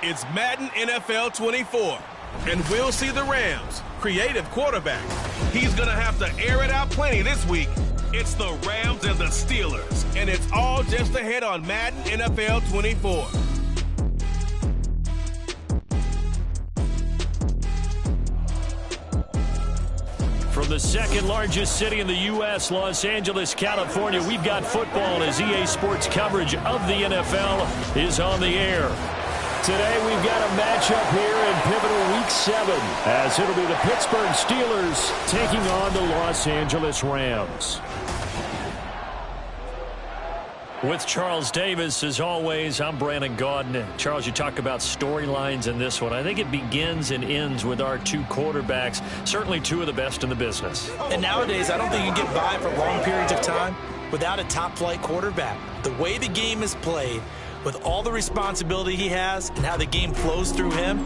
It's Madden NFL 24, and we'll see the Rams' creative quarterback. He's going to have to air it out plenty this week. It's the Rams and the Steelers, and it's all just ahead on Madden NFL 24. From the second largest city in the U.S., Los Angeles, California, we've got football as EA Sports coverage of the NFL is on the air. Today we've got a matchup here in pivotal Week 7 as it'll be the Pittsburgh Steelers taking on the Los Angeles Rams. With Charles Davis, as always, I'm Brandon Gaudin. Charles, you talk about storylines in this one. I think it begins and ends with our two quarterbacks, certainly two of the best in the business. And nowadays, I don't think you can get by for long periods of time without a top-flight quarterback. The way the game is played, with all the responsibility he has and how the game flows through him,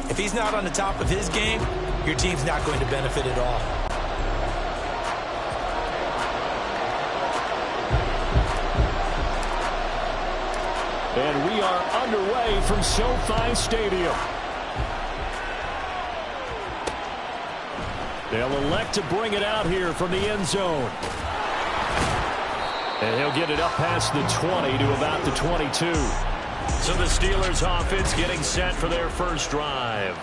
if he's not on the top of his game, your team's not going to benefit at all. And we are underway from SoFi Stadium. They'll elect to bring it out here from the end zone. And he'll get it up past the 20 to about the 22. So the Steelers offense getting set for their first drive.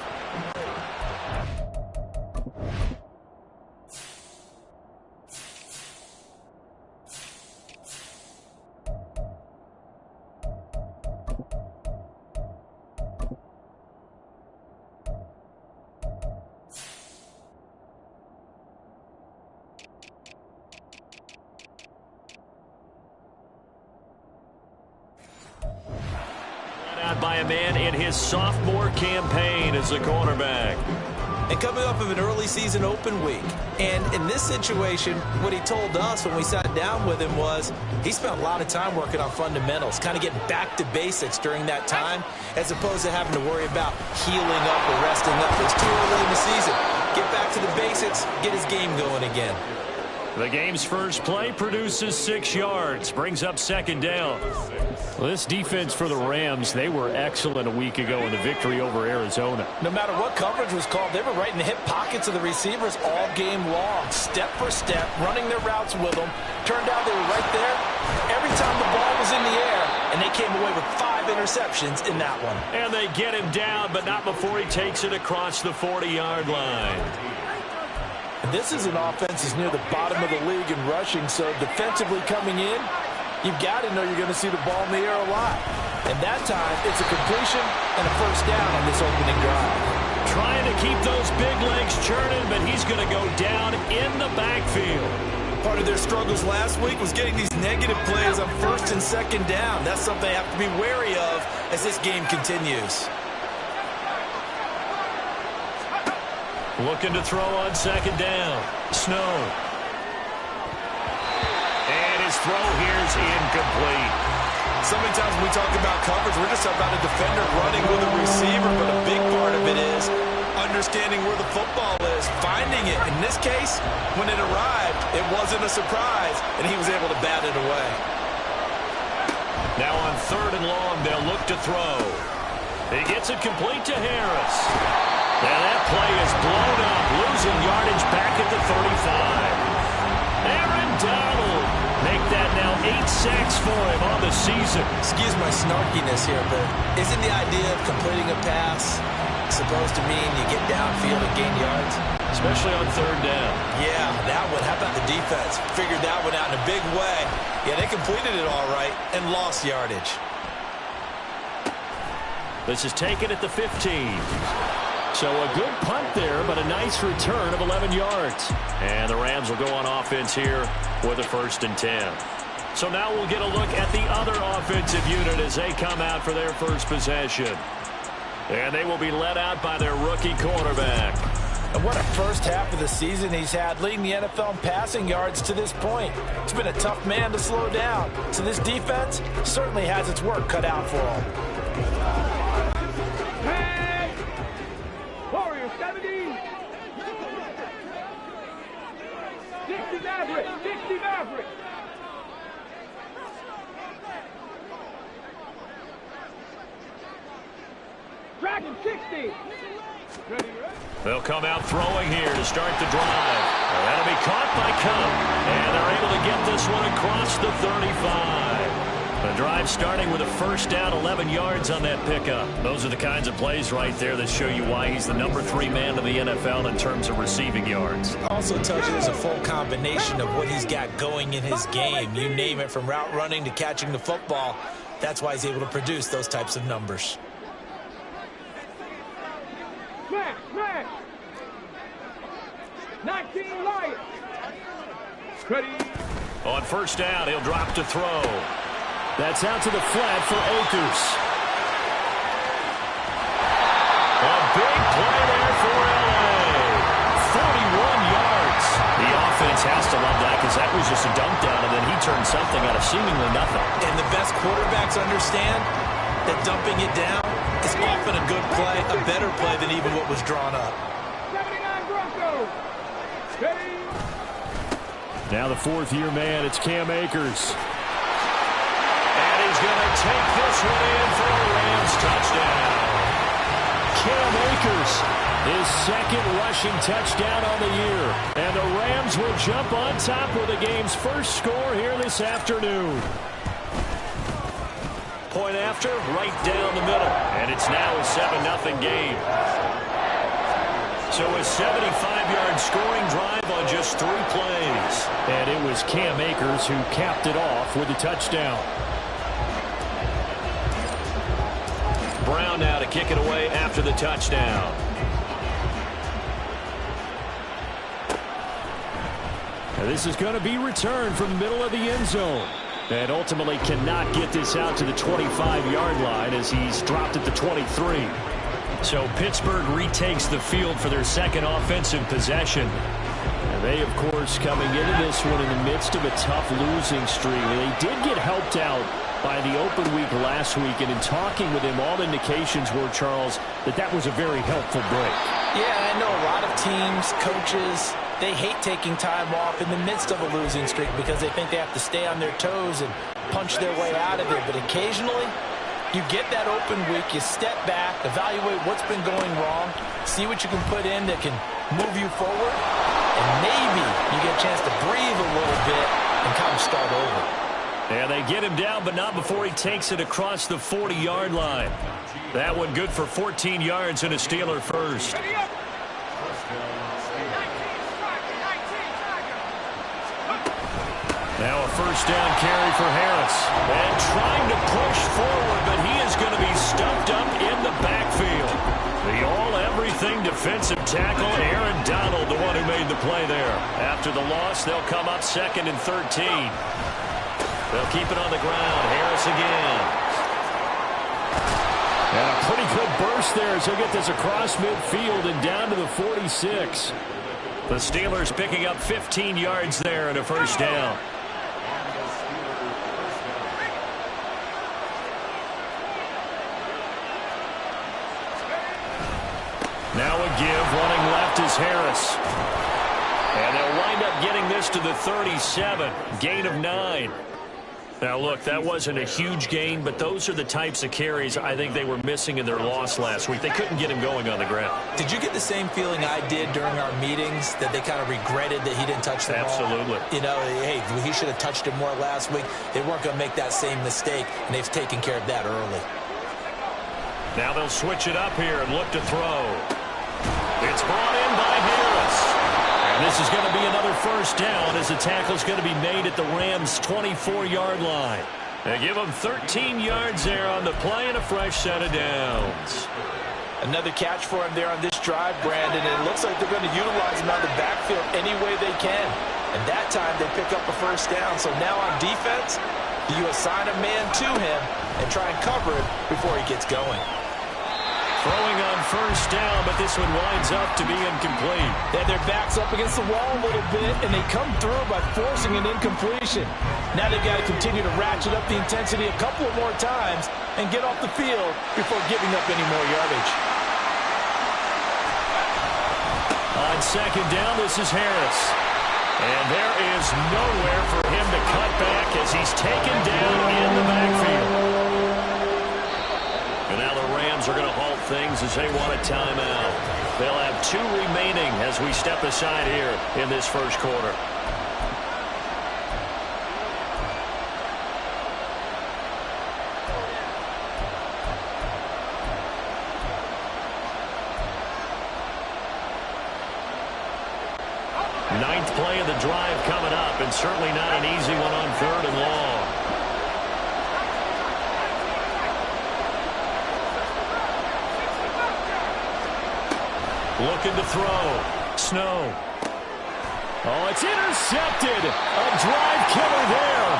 By a man in his sophomore campaign as a cornerback. And coming off of an early season open week. And in this situation, what he told us when we sat down with him was he spent a lot of time working on fundamentals, kind of getting back to basics during that time, as opposed to having to worry about healing up or resting up. It's too early in the season. Get back to the basics, get his game going again. The game's first play produces 6 yards, brings up second down. Well, this defense for the Rams, they were excellent a week ago in the victory over Arizona. No matter what coverage was called, they were right in the hip pockets of the receivers all game long, step for step, running their routes with them. Turned out they were right there every time the ball was in the air, and they came away with 5 interceptions in that one. And they get him down, but not before he takes it across the 40-yard line. This is an offense that's near the bottom of the league in rushing, so defensively coming in, you've got to know you're going to see the ball in the air a lot. And that time, it's a completion and a first down on this opening drive. Trying to keep those big legs churning, but he's going to go down in the backfield. Part of their struggles last week was getting these negative plays on first and second down. That's something they have to be wary of as this game continues. Looking to throw on second down. Snow. And his throw here's incomplete. So many times when we talk about coverage, we're just about a defender running with a receiver, but a big part of it is understanding where the football is, finding it. In this case, when it arrived, it wasn't a surprise, and he was able to bat it away. Now on third and long, they'll look to throw. He gets it complete to Harris. And that play is blown up, losing yardage back at the 35. Aaron Donald make that now 8 sacks for him on the season. Excuse my snarkiness here, but isn't the idea of completing a pass supposed to mean you get downfield and gain yards? Especially on third down. Yeah, that one. How about the defense? Figured that one out in a big way. Yeah, they completed it all right and lost yardage. This is taken at the 15. So a good punt there, but a nice return of 11 yards. And the Rams will go on offense here with a 1st and 10. So now we'll get a look at the other offensive unit as they come out for their first possession. And they will be led out by their rookie quarterback. And what a first half of the season he's had, leading the NFL in passing yards to this point. He's been a tough man to slow down. So this defense certainly has its work cut out for him. They'll come out throwing here to start the drive. That'll be caught by Cup. And they're able to get this one across the 35. The drive starting with a first down, 11 yards on that pickup. Those are the kinds of plays right there that show you why he's the number 3 man in the NFL in terms of receiving yards. Also tells you there's a full combination of what he's got going in his game. You name it, from route running to catching the football. That's why he's able to produce those types of numbers. Smash! 19 Lions. Ready. On first down, he'll drop to throw. That's out to the flat for Akers. A big play there for L.A. 41 yards. The offense has to love that because that was just a dump down, and then he turned something out of seemingly nothing. And the best quarterbacks understand that dumping it down is often a good play, a better play than even what was drawn up. 79 Broncos. Ready. Now the fourth-year man, it's Cam Akers. He's going to take this one in for a Rams touchdown. Cam Akers, his second rushing touchdown on the year. And the Rams will jump on top with the game's first score here this afternoon. Point after, right down the middle. And it's now a 7-0 game. So a 75-yard scoring drive on just 3 plays. And it was Cam Akers who capped it off with a touchdown. Brown now to kick it away after the touchdown. Now this is going to be returned from the middle of the end zone. And ultimately cannot get this out to the 25-yard line as he's dropped at the 23. So Pittsburgh retakes the field for their second offensive possession. And they, of course, coming into this one in the midst of a tough losing streak. They did get helped out by the open week last week, and in talking with him, all indications were, Charles, that was a very helpful break. Yeah, I know a lot of teams, coaches, they hate taking time off in the midst of a losing streak because they think they have to stay on their toes and punch their way out of it. But occasionally, you get that open week, you step back, evaluate what's been going wrong, see what you can put in that can move you forward, and maybe you get a chance to breathe a little bit and kind of start over. And they get him down, but not before he takes it across the 40-yard line. That one good for 14 yards and a Steeler first. Now a first down carry for Harris. And trying to push forward, but he is going to be stuffed up in the backfield. The all-everything defensive tackle, Aaron Donald, the one who made the play there. After the loss, they'll come up 2nd and 13. They'll keep it on the ground. Harris again. And a pretty good burst there as he'll get this across midfield and down to the 46. The Steelers picking up 15 yards there and a first down. Now a give. Running left is Harris. And they'll wind up getting this to the 37. Gain of 9. Now, look, that wasn't a huge gain, but those are the types of carries I think they were missing in their loss last week. They couldn't get him going on the ground. Did you get the same feeling I did during our meetings, that they kind of regretted that he didn't touch the ball? Absolutely. You know, hey, he should have touched it more last week. They weren't going to make that same mistake, and they've taken care of that early. Now they'll switch it up here and look to throw. It's brought in by Harris. And this is going to be another first down as the tackle's going to be made at the Rams' 24-yard line. They give them 13 yards there on the play and a fresh set of downs. Another catch for him there on this drive, Brandon, and it looks like they're going to utilize him out of the backfield any way they can. And that time they pick up a first down. So now on defense, do you assign a man to him and try and cover it before he gets going? Throwing on first down, but this one winds up to be incomplete. Yeah, their back's up against the wall a little bit, and they come through by forcing an incompletion. Now they've got to continue to ratchet up the intensity a couple of more times and get off the field before giving up any more yardage. On second down, this is Harris. And there is nowhere for him to cut back as he's taken down in the backfield. And now the Rams are going to halt things as they want a timeout. They'll have 2 remaining as we step aside here in this first quarter. Ninth play of the drive coming up, and certainly not an easy one on 3rd and long. Looking to throw. Snow. Oh, it's intercepted. A drive killer there.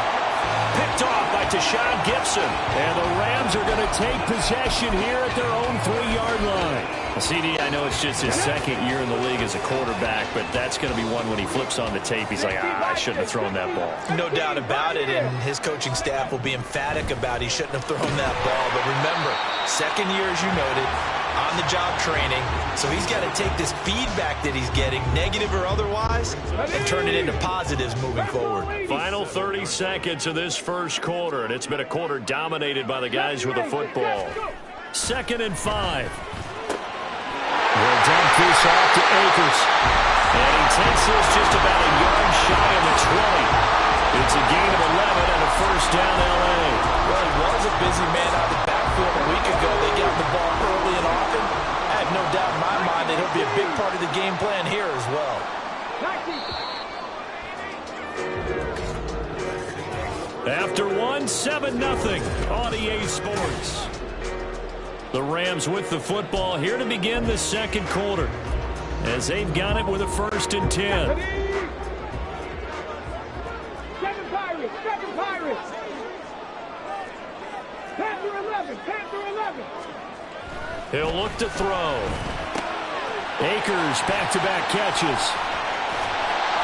Picked off by Tashawn Gibson. And the Rams are going to take possession here at their own 3-yard line. CD, I know it's just his 2nd year in the league as a quarterback, but that's going to be one when he flips on the tape. He's like, I shouldn't have thrown that ball. No doubt about it, and his coaching staff will be emphatic about he shouldn't have thrown that ball. But remember, 2nd year, as you noted, on-the-job training, so he's got to take this feedback that he's getting, negative or otherwise, and turn it into positives moving forward. Final 30 seconds of this first quarter, and it's been a quarter dominated by the guys with the football. 2nd and 5. We'll dump this off to Akers. And he takes this just about a yard shy of the 20. It's a gain of 11 and a first down L.A. Well, he was a busy man out of the backfield a week ago. They got the ball early and often. I have no doubt in my mind that he'll be a big part of the game plan here as well. After 1, 7-0 on EA Sports. The Rams with the football here to begin the second quarter as they've got it with a 1st and 10. 7 Pirates, 7 Pirates. Panther 11, Panther 11. He'll look to throw. Akers back-to-back catches.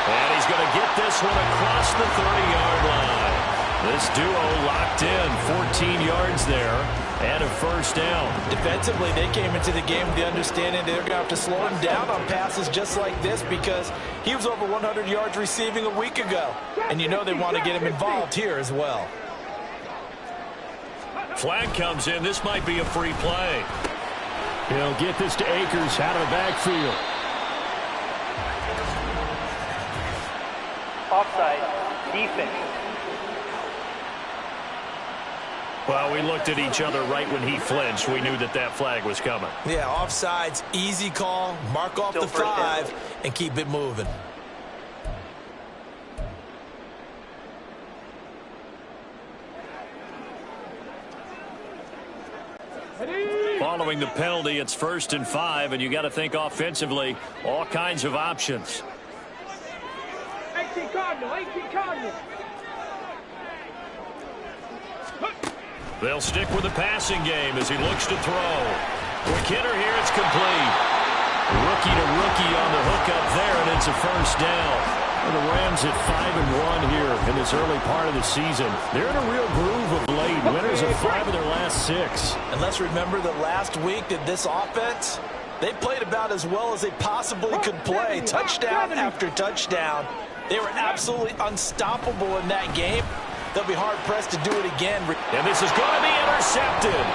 And he's going to get this one across the 30-yard line. This duo locked in, 14 yards there, and a first down. Defensively, they came into the game with the understanding they're going to have to slow him down on passes just like this because he was over 100 yards receiving a week ago. And you know they want to get him involved here as well. Flag comes in. This might be a free play. He'll get this to Akers out of the backfield. Offside, defense. Well, we looked at each other right when he flinched. We knew that that flag was coming. Yeah, offsides, easy call, mark off the 5, and keep it moving. Following the penalty, it's 1st and 5, and you got to think offensively, all kinds of options. 18 Cardinal, 18 Cardinal. They'll stick with the passing game as he looks to throw. Quick hitter here, it's complete. Rookie to rookie on the hook up there, and it's a first down. And the Rams at 5-1 here in this early part of the season. They're in a real groove of late. Winners of 5 of their last 6. And let's remember that last week that this offense, they played about as well as they possibly could play. Touchdown after touchdown. They were absolutely unstoppable in that game. They'll be hard-pressed to do it again. And this is going to be intercepted.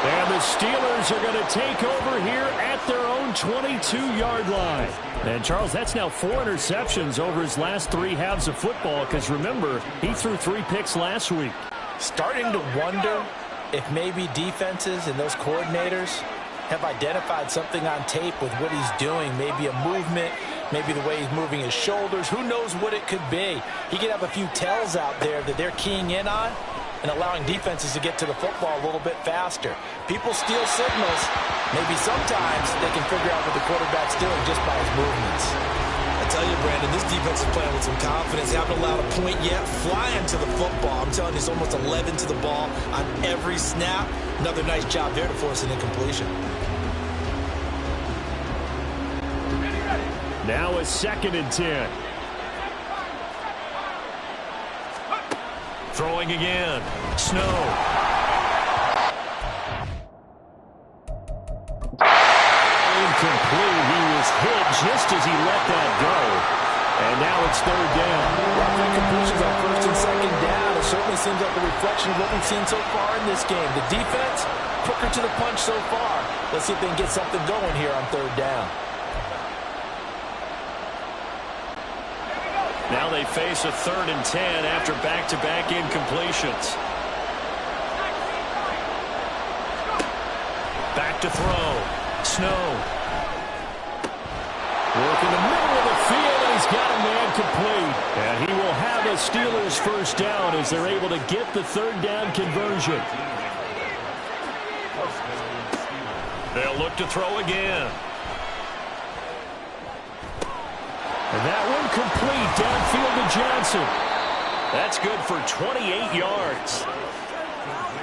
And the Steelers are going to take over here at their own 22-yard line. And, Charles, that's now 4 interceptions over his last 3 halves of football because, remember, he threw 3 picks last week. Starting to wonder if maybe defenses and those coordinators have identified something on tape with what he's doing. Maybe a movement, maybe the way he's moving his shoulders. Who knows what it could be? He could have a few tells out there that they're keying in on and allowing defenses to get to the football a little bit faster. People steal signals. Maybe sometimes they can figure out what the quarterback's doing just by his movements. I tell you, Brandon, this defense is playing with some confidence. Haven't allowed a point yet. Flying to the football. I'm telling you, it's almost 11 to the ball on every snap. Another nice job there to force an incompletion. Now a 2nd and 10. Throwing again. Snow. Incomplete. He was hit just as he let that go. And now it's 3rd down. Rough incompletions on 1st and 2nd down. certainly seems like a reflection of what we've seen so far in this game. The defense, quicker to the punch so far. Let's see if they can get something going here on third down. Now they face a 3rd and 10 after back-to-back incompletions. Back to throw. Snow. Work in the middle of the field, and he's got a man complete. And he will have a Steelers first down as they're able to get the 3rd down conversion. They'll look to throw again. And that one complete downfield to Johnson. That's good for 28 yards.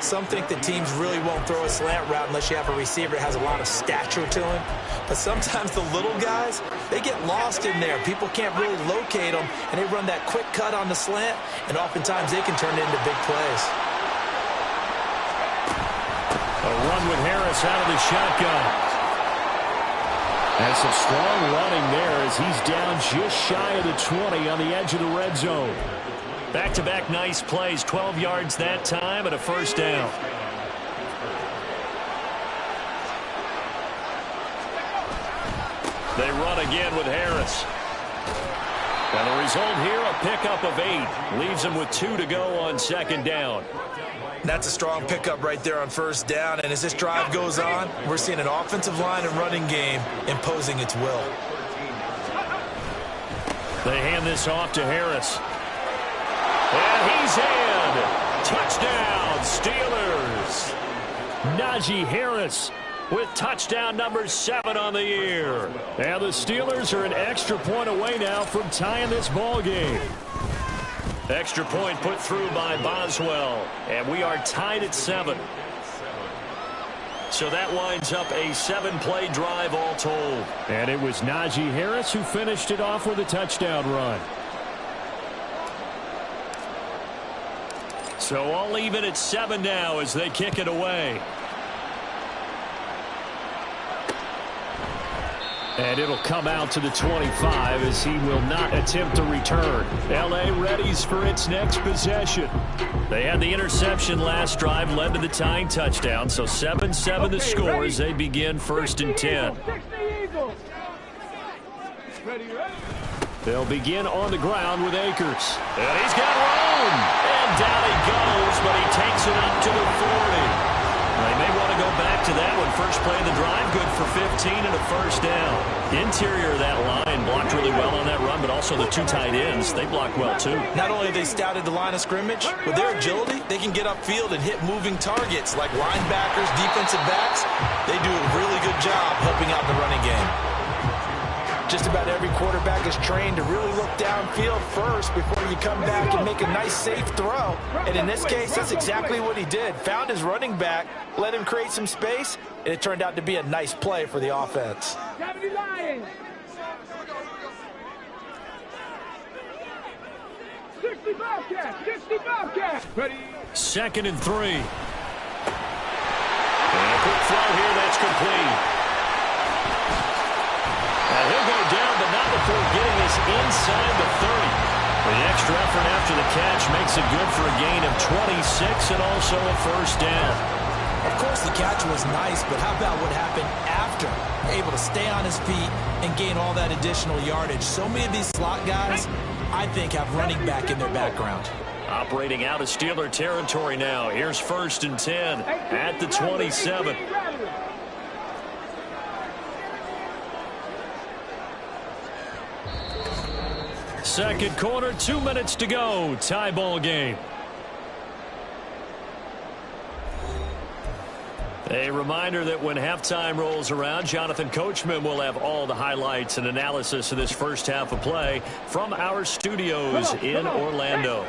Some think that teams really won't throw a slant route unless you have a receiver that has a lot of stature to him. But sometimes the little guys, they get lost in there. People can't really locate them, and they run that quick cut on the slant, and oftentimes they can turn it into big plays. A run with Harris out of the shotgun. And some strong running there as he's down just shy of the 20 on the edge of the red zone. Back-to-back nice plays, 12 yards that time and a first down. They run again with Harris. And the result here, a pickup of 8. Leaves them with 2 to go on 2nd down. That's a strong pickup right there on first down. And as this drive goes on, we're seeing an offensive line and running game imposing its will. They hand this off to Harris. And he's in. Touchdown, Steelers. Najee Harris with touchdown number 7 on the year. And the Steelers are an extra point away now from tying this ball game. Extra point put through by Boswell. And we are tied at 7. So that winds up a 7-play drive all told. And it was Najee Harris who finished it off with a touchdown run. So all even at 7 now as they kick it away. And it'll come out to the 25 as he will not attempt to return. L.A. readies for its next possession. They had the interception last drive, led to the tying touchdown. So 7-7 the score as they begin 1st and 10. They'll begin on the ground with Akers. And he's got room. And down he goes, but he takes it up to the 40. They may want to go back to that one. First play of the drive, good for 15 and a first down. Interior of that line blocked really well on that run, but also the 2 tight ends, they blocked well too. Not only have they scouted the line of scrimmage, with their agility, they can get upfield and hit moving targets like linebackers, defensive backs. They do a really good job helping out the running game. Just about every quarterback is trained to really look downfield first before you come back and make a nice, safe throw. And in this case, that's exactly what he did. Found his running back, let him create some space, and it turned out to be a nice play for the offense. 70 Lions. 60 Bobcats. 60 Bobcats. Ready. 2nd and 3. And a quick throw here, that's complete. And he'll go down, but not before getting us inside the 30. The extra effort after the catch makes it good for a gain of 26 and also a first down. Of course, the catch was nice, but how about what happened after? Able to stay on his feet and gain all that additional yardage. So many of these slot guys, I think, have running back in their background. Operating out of Steeler territory now. Here's 1st and 10 at the 27. Second quarter, 2 minutes to go. Tie ball game. A reminder that when halftime rolls around, Jonathan Coachman will have all the highlights and analysis of this first half of play from our studios in Orlando.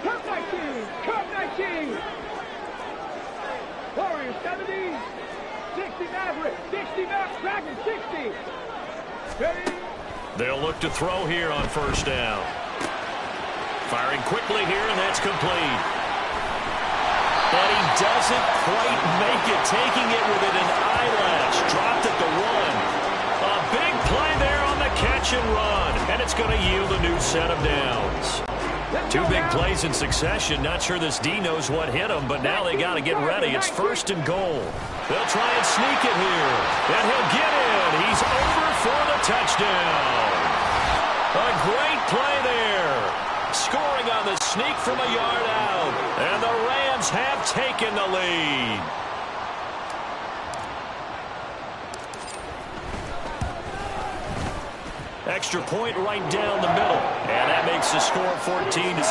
Cup 19. Cup 19. Warriors 70. 60 Maverick. 60 Maverick. Dragon 60. Ready. They'll look to throw here on first down. Firing quickly here, and that's complete. And he doesn't quite make it, taking it within an eyelash. Dropped at the 1. A big play there on the catch and run, and it's going to yield a new set of downs. Two big plays in succession. Not sure this D knows what hit him, but now they got to get ready. It's 1st and goal. They'll try and sneak it here. And he'll get in. He's over for the touchdown. A great play there. Scoring on the sneak from a yard out. And the Rams have taken the lead. Extra point right down the middle. And that makes the score 14-7.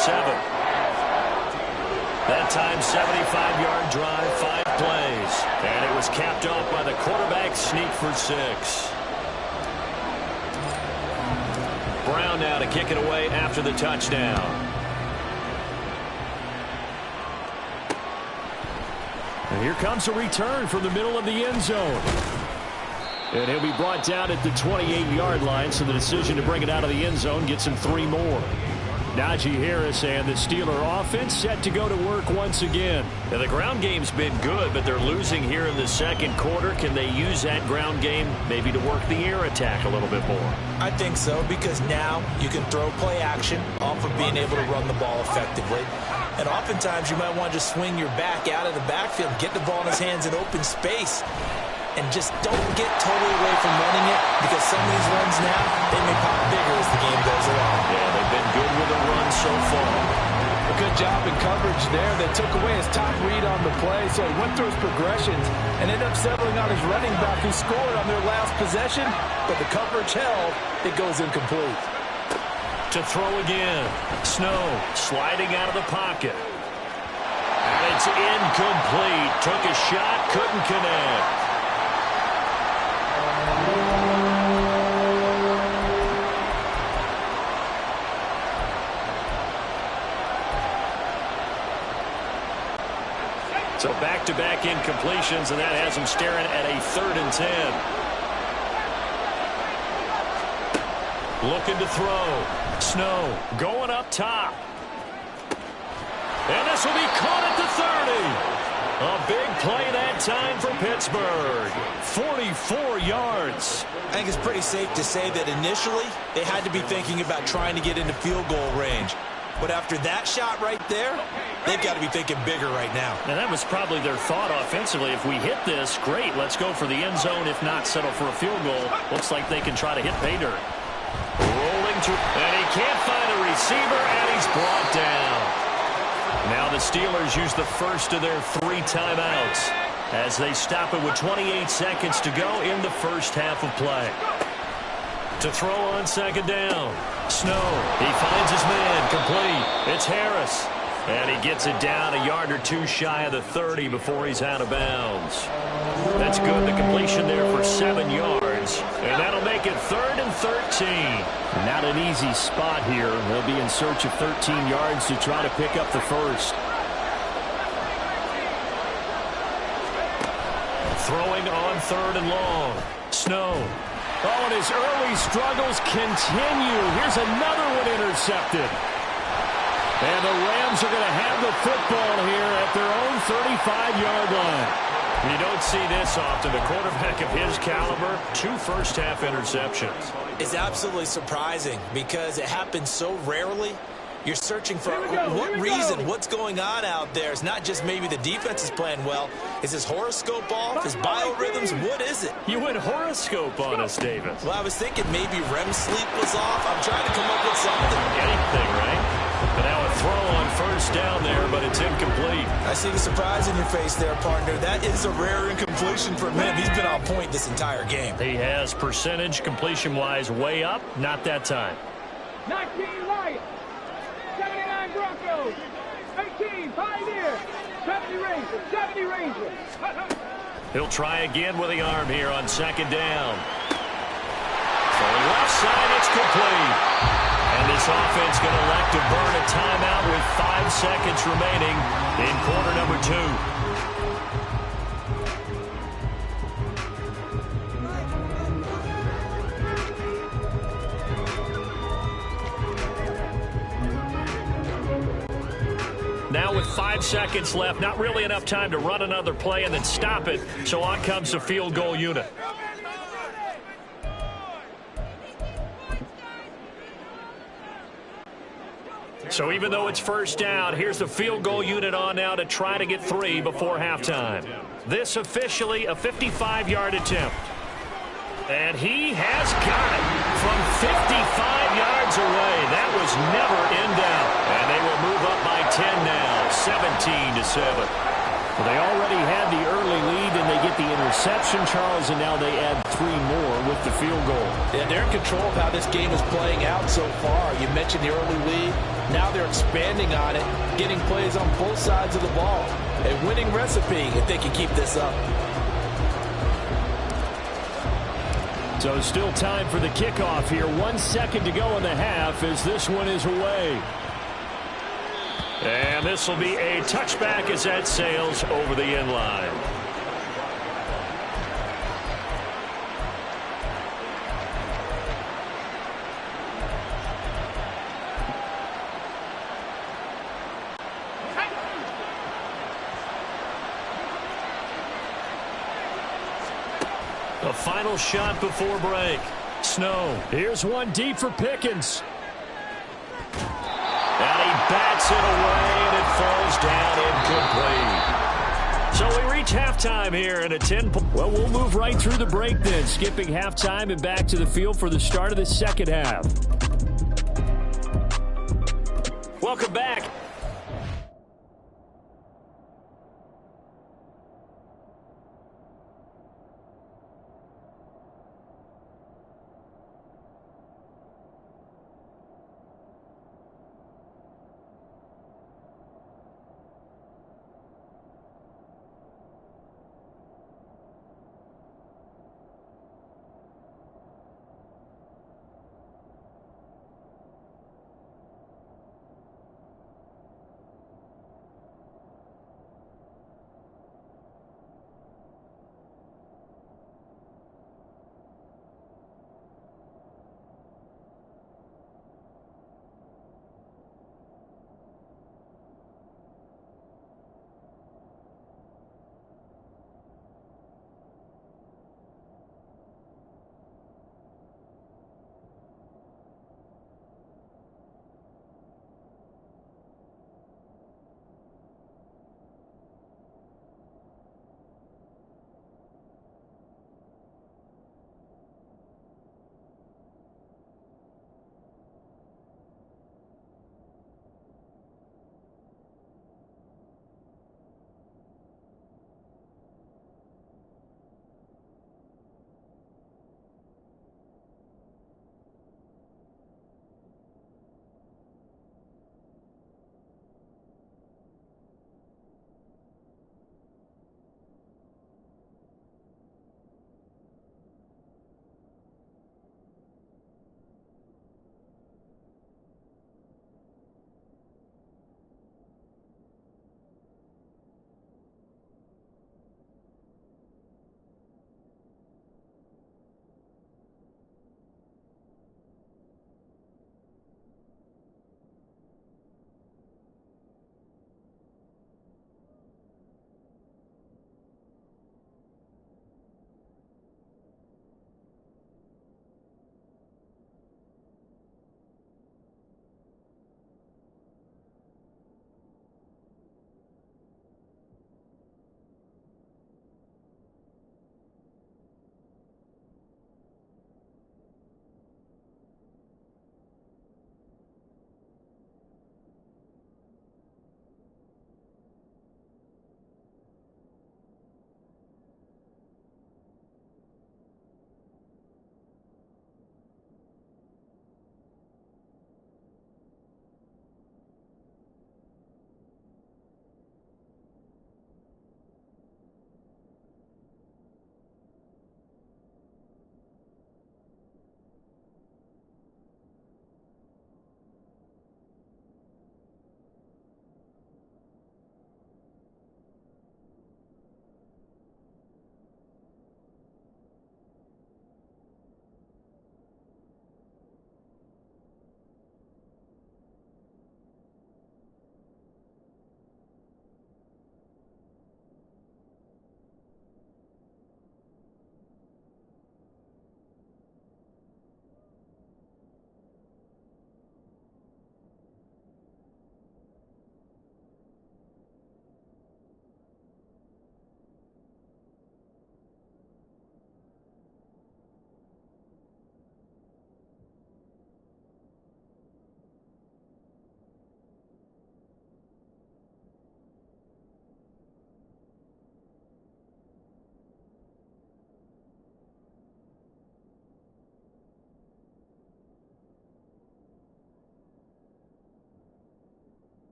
That time, 75-yard drive, 5 plays. And it was capped off by the quarterback sneak for 6. Brown now to kick it away after the touchdown. And here comes a return from the middle of the end zone. And he'll be brought down at the 28-yard line, so the decision to bring it out of the end zone gets him 3 more. Najee Harris and the Steeler offense set to go to work once again. Now, the ground game's been good, but they're losing here in the second quarter. Can they use that ground game maybe to work the air attack a little bit more? I think so, because now you can throw play action off of being able to run the ball effectively. And oftentimes you might want to just swing your back out of the backfield, get the ball in his hands in open space, and just don't get totally away from running it, because some of these runs now, they may pop bigger as the game goes along. Yeah, they've been good with the run so far. A good job in coverage there. They took away his top read on the play, so he went through his progressions and ended up settling on his running back who scored on their last possession, but the coverage held. It goes incomplete. To throw again. Snow sliding out of the pocket. And it's incomplete. Took a shot, couldn't connect. So back-to-back incompletions, and that has him staring at a 3rd and 10. Looking to throw. Snow going up top. And this will be caught at the 30. A big play that time for Pittsburgh. 44 yards. I think it's pretty safe to say that initially they had to be thinking about trying to get into field goal range. But after that shot right there, they've got to be thinking bigger right now. And that was probably their thought offensively. If we hit this, great, let's go for the end zone. If not, settle for a field goal. Looks like they can try to hit pay dirt. Rolling to, and he can't find a receiver, and he's brought down. Now the Steelers use the first of their 3 timeouts as they stop it with 28 seconds to go in the first half of play. To throw on 2nd down. Snow, he finds his man, complete. It's Harris. And he gets it down a yard or 2 shy of the 30 before he's out of bounds. That's good. The completion there for 7 yards. And that'll make it 3rd and 13. Not an easy spot here. They'll be in search of 13 yards to try to pick up the first. Throwing on 3rd and long. Snow. Oh, and his early struggles continue. Here's another one intercepted. And the Rams are going to have the football here at their own 35-yard line. You don't see this often. A quarterback of his caliber, 2 first-half interceptions. It's absolutely surprising because it happens so rarely. You're searching for what reason, what's going on out there. It's not just maybe the defense is playing well. Is his horoscope off? His biorhythms? What is it? You went horoscope on us, David. Well, I was thinking maybe REM sleep was off. I'm trying to come up with something. Anything, right? But now a throw on 1st down there, but it's incomplete. I see the surprise in your face there, partner. That is a rare incompletion from him. He's been on point this entire game. He has percentage completion-wise way up. Not that time. 19 Lions, 79 Broncos, 18 Pioneers, 70 Rangers, 70 Rangers. He'll try again with the arm here on 2nd down. From the left side, it's complete. And this offense going to elect to burn a timeout with 5 seconds remaining in quarter number 2. Now with 5 seconds left, not really enough time to run another play and then stop it. So on comes the field goal unit. So even though it's first down, here's the field goal unit on now to try to get 3 before halftime. This officially a 55-yard attempt. And he has got it from 55 yards away. That was never in doubt. And they will move up by 10 now, 17-7. Well, they already had the early lead, and they get the interception, Charles, and now they add 3 more with the field goal. Yeah, they're in control of how this game is playing out so far. You mentioned the early lead. Now they're expanding on it, getting plays on both sides of the ball. A winning recipe if they can keep this up. So still time for the kickoff here. 1 second to go in the half as this one is away. And this will be a touchback as that sails over the end line. The final shot before break. Snow. Here's one deep for Pickens. And he bats it away, and it falls down incomplete. So we reach halftime here in a 10-point. Well, we'll move right through the break then, skipping halftime and back to the field for the start of the second half. Welcome back.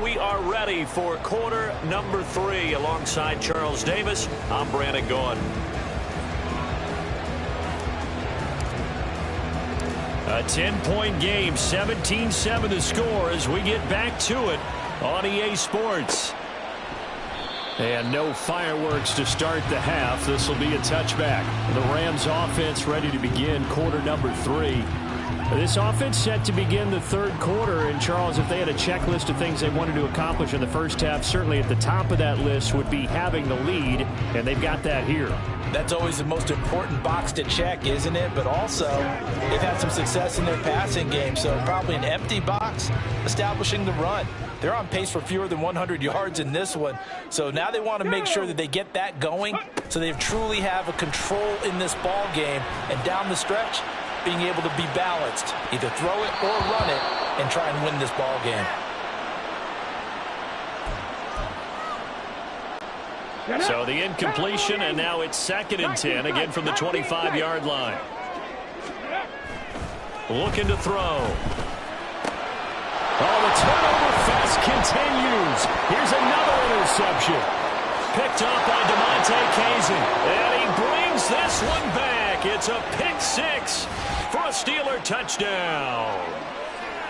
We are ready for quarter number 3. Alongside Charles Davis, I'm Brandon Gaudin. A 10-point game, 17-7 the score as we get back to it on EA Sports. And no fireworks to start the half. This will be a touchback. The Rams offense ready to begin quarter number 3. This offense set to begin the third quarter. And, Charles, if they had a checklist of things they wanted to accomplish in the first half, certainly at the top of that list would be having the lead, and they've got that here. That's always the most important box to check, isn't it? But also, they've had some success in their passing game, so probably an empty box establishing the run. They're on pace for fewer than 100 yards in this one, so now they want to make sure that they get that going so they truly have a control in this ball game, and down the stretch, being able to be balanced, either throw it or run it, and try and win this ball game. So the incompletion, and now it's 2nd and 10, again from the 25-yard line. Looking to throw. Oh, the turnover fest continues. Here's another interception. Picked up by DeMonte Kazin, and he brings this one back. It's a pick 6 for a Steeler touchdown.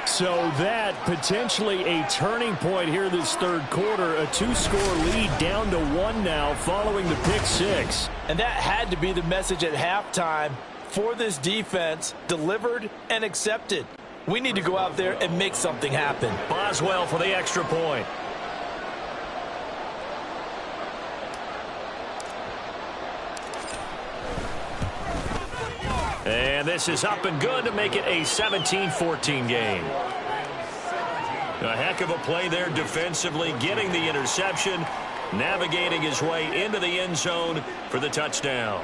So that potentially a turning point here this third quarter. A 2-score lead down to 1 now following the pick 6. And that had to be the message at halftime for this defense, delivered and accepted. We need to go out there and make something happen. Boswell for the extra point. And this is up and good to make it a 17-14 game. A heck of a play there defensively, getting the interception, navigating his way into the end zone for the touchdown.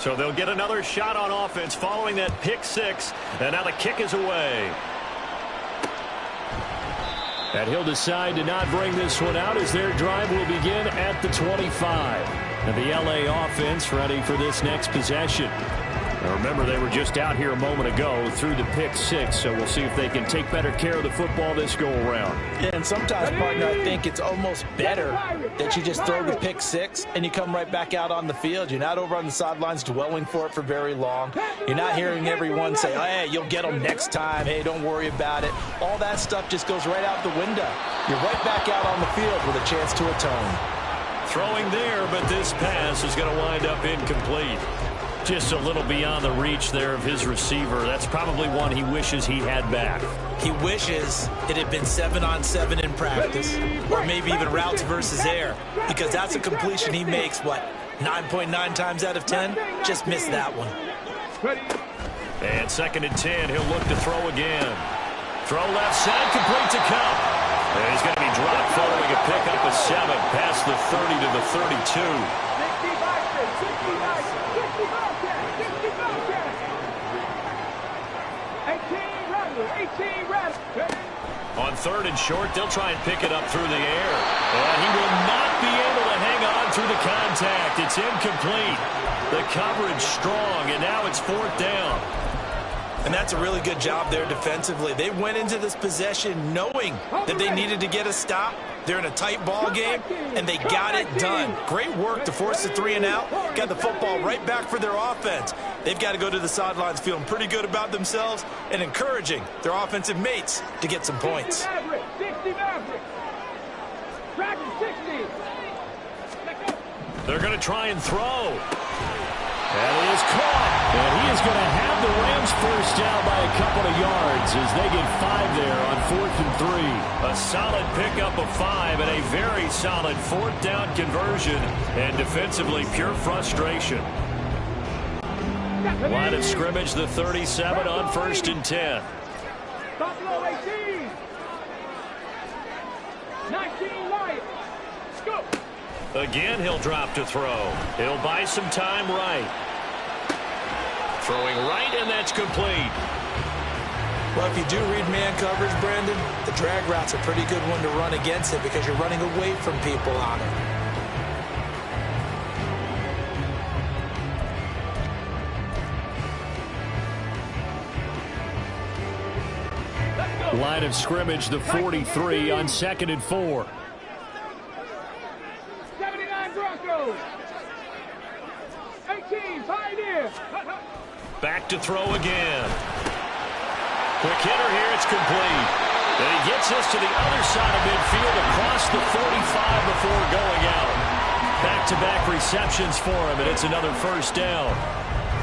So they'll get another shot on offense following that pick 6. And now the kick is away. And he'll decide to not bring this one out as their drive will begin at the 25. And the LA offense ready for this next possession. Now remember, they were just out here a moment ago through the pick 6, so we'll see if they can take better care of the football this go-around. Yeah, and sometimes, partner, I think it's almost better that you just throw the pick 6 and you come right back out on the field. You're not over on the sidelines dwelling for it for very long. You're not hearing everyone say, oh, hey, you'll get them next time. Hey, don't worry about it. All that stuff just goes right out the window. You're right back out on the field with a chance to atone. Throwing there, but this pass is going to wind up incomplete. Just a little beyond the reach there of his receiver. That's probably one he wishes he had back. He wishes it had been 7-on-7 in practice, or maybe even routes versus air, because that's a completion he makes, 9.9 times out of 10? Just missed that one. And 2nd and 10, he'll look to throw again. Throw left side, complete to Cup. And he's going to be dropped following a pickup of 7, past the 30 to the 32. On 3rd and short, they'll try and pick it up through the air. And he will not be able to hang on through the contact. It's incomplete. The coverage strong, and now it's 4th down. And that's a really good job there defensively. They went into this possession knowing that they needed to get a stop. They're in a tight ball game, and they got it done. Great work to force the 3 and out. Got the football right back for their offense. They've got to go to the sidelines feeling pretty good about themselves and encouraging their offensive mates to get some points. 60 They're going to try and throw. And he is caught. And he is going to have the Rams first down by a couple of yards as they get 5 there on 4th and 3. A solid pickup of 5 and a very solid 4th down conversion. And defensively, pure frustration. Line of scrimmage, the 37 on 1st and 10. Buffalo 18. 19 Lions. Go. Again, he'll drop to throw. He'll buy some time right. Throwing right, and that's complete. Well, if you do read man coverage, Brandon, the drag route's a pretty good one to run against it because you're running away from people on it. Line of scrimmage, the 43 on 2nd and 4. 79 Broncos. 18 Pioneer. Back to throw again. Quick hitter here, it's complete. And he gets this to the other side of midfield across the 45 before going out. Back-to-back receptions for him, and it's another first down.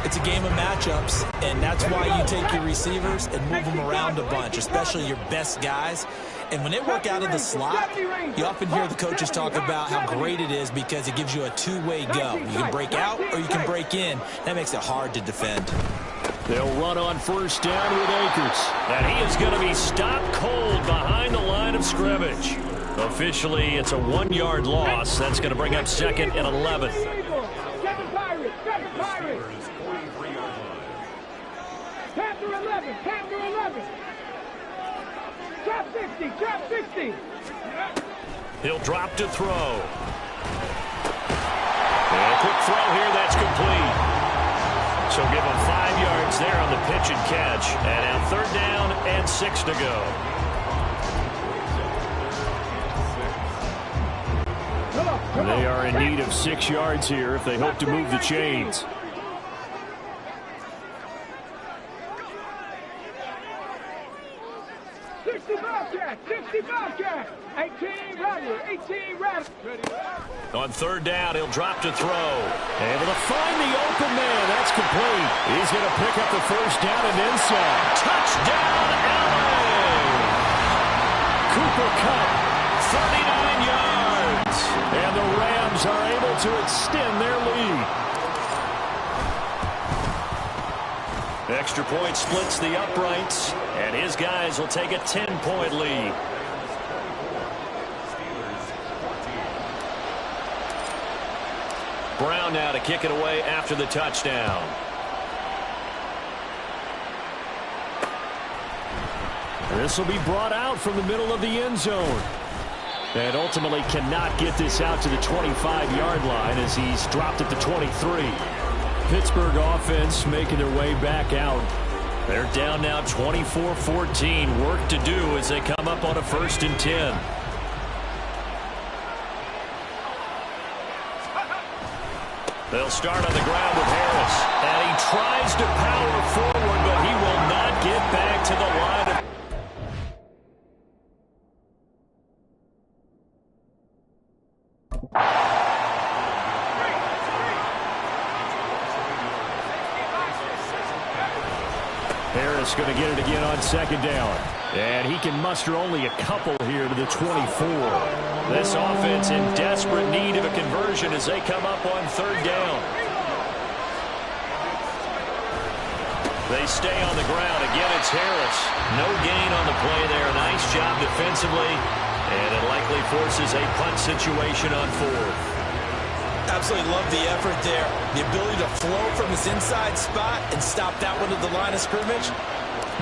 It's a game of matchups, and that's why you take your receivers and move them around a bunch, especially your best guys. And when they work out of the slot, you often hear the coaches talk about how great it is because it gives you a two-way go. You can break out or you can break in. That makes it hard to defend. They'll run on first down with Akers. And he is going to be stopped cold behind the line of scrimmage. Officially, it's a 1-yard loss. That's going to bring up 2nd and 11. 7 Pirates. 7 Pirates. Panther 11. Panther 11. Trap 60. Trap 60. He'll drop to throw. And a quick throw here, that's complete. So give him 5 yards there on the pitch and catch. And now 3rd down and 6 to go. They are in need of 6 yards here if they hope to move the chains. 65 catch. 18 Rattler. 18 Rattler. On 3rd down, he'll drop to throw. Able to find the open man. That's complete. He's going to pick up the first down and then some. Touchdown, LA! Cooper Kupp, 39 yards. And the Rams are able to extend their lead. Extra point splits the uprights, and his guys will take a 10-point lead. Brown now to kick it away after the touchdown. This will be brought out from the middle of the end zone. And ultimately cannot get this out to the 25-yard line as he's dropped at the 23. Pittsburgh offense making their way back out. They're down now 24-14. Work to do as they come up on a 1st and 10. They'll start on the ground with Harris. And he tries to power forward, but he will not get back to the line of... Harris going to get it again on 2nd down. And he can muster only a couple here to the 24. This offense in desperate need of a conversion as they come up on 3rd down. They stay on the ground. Again, it's Harris. No gain on the play there. Nice job defensively. And it likely forces a punt situation on 4th. Absolutely love the effort there. The ability to flow from his inside spot and stop that one at the line of scrimmage.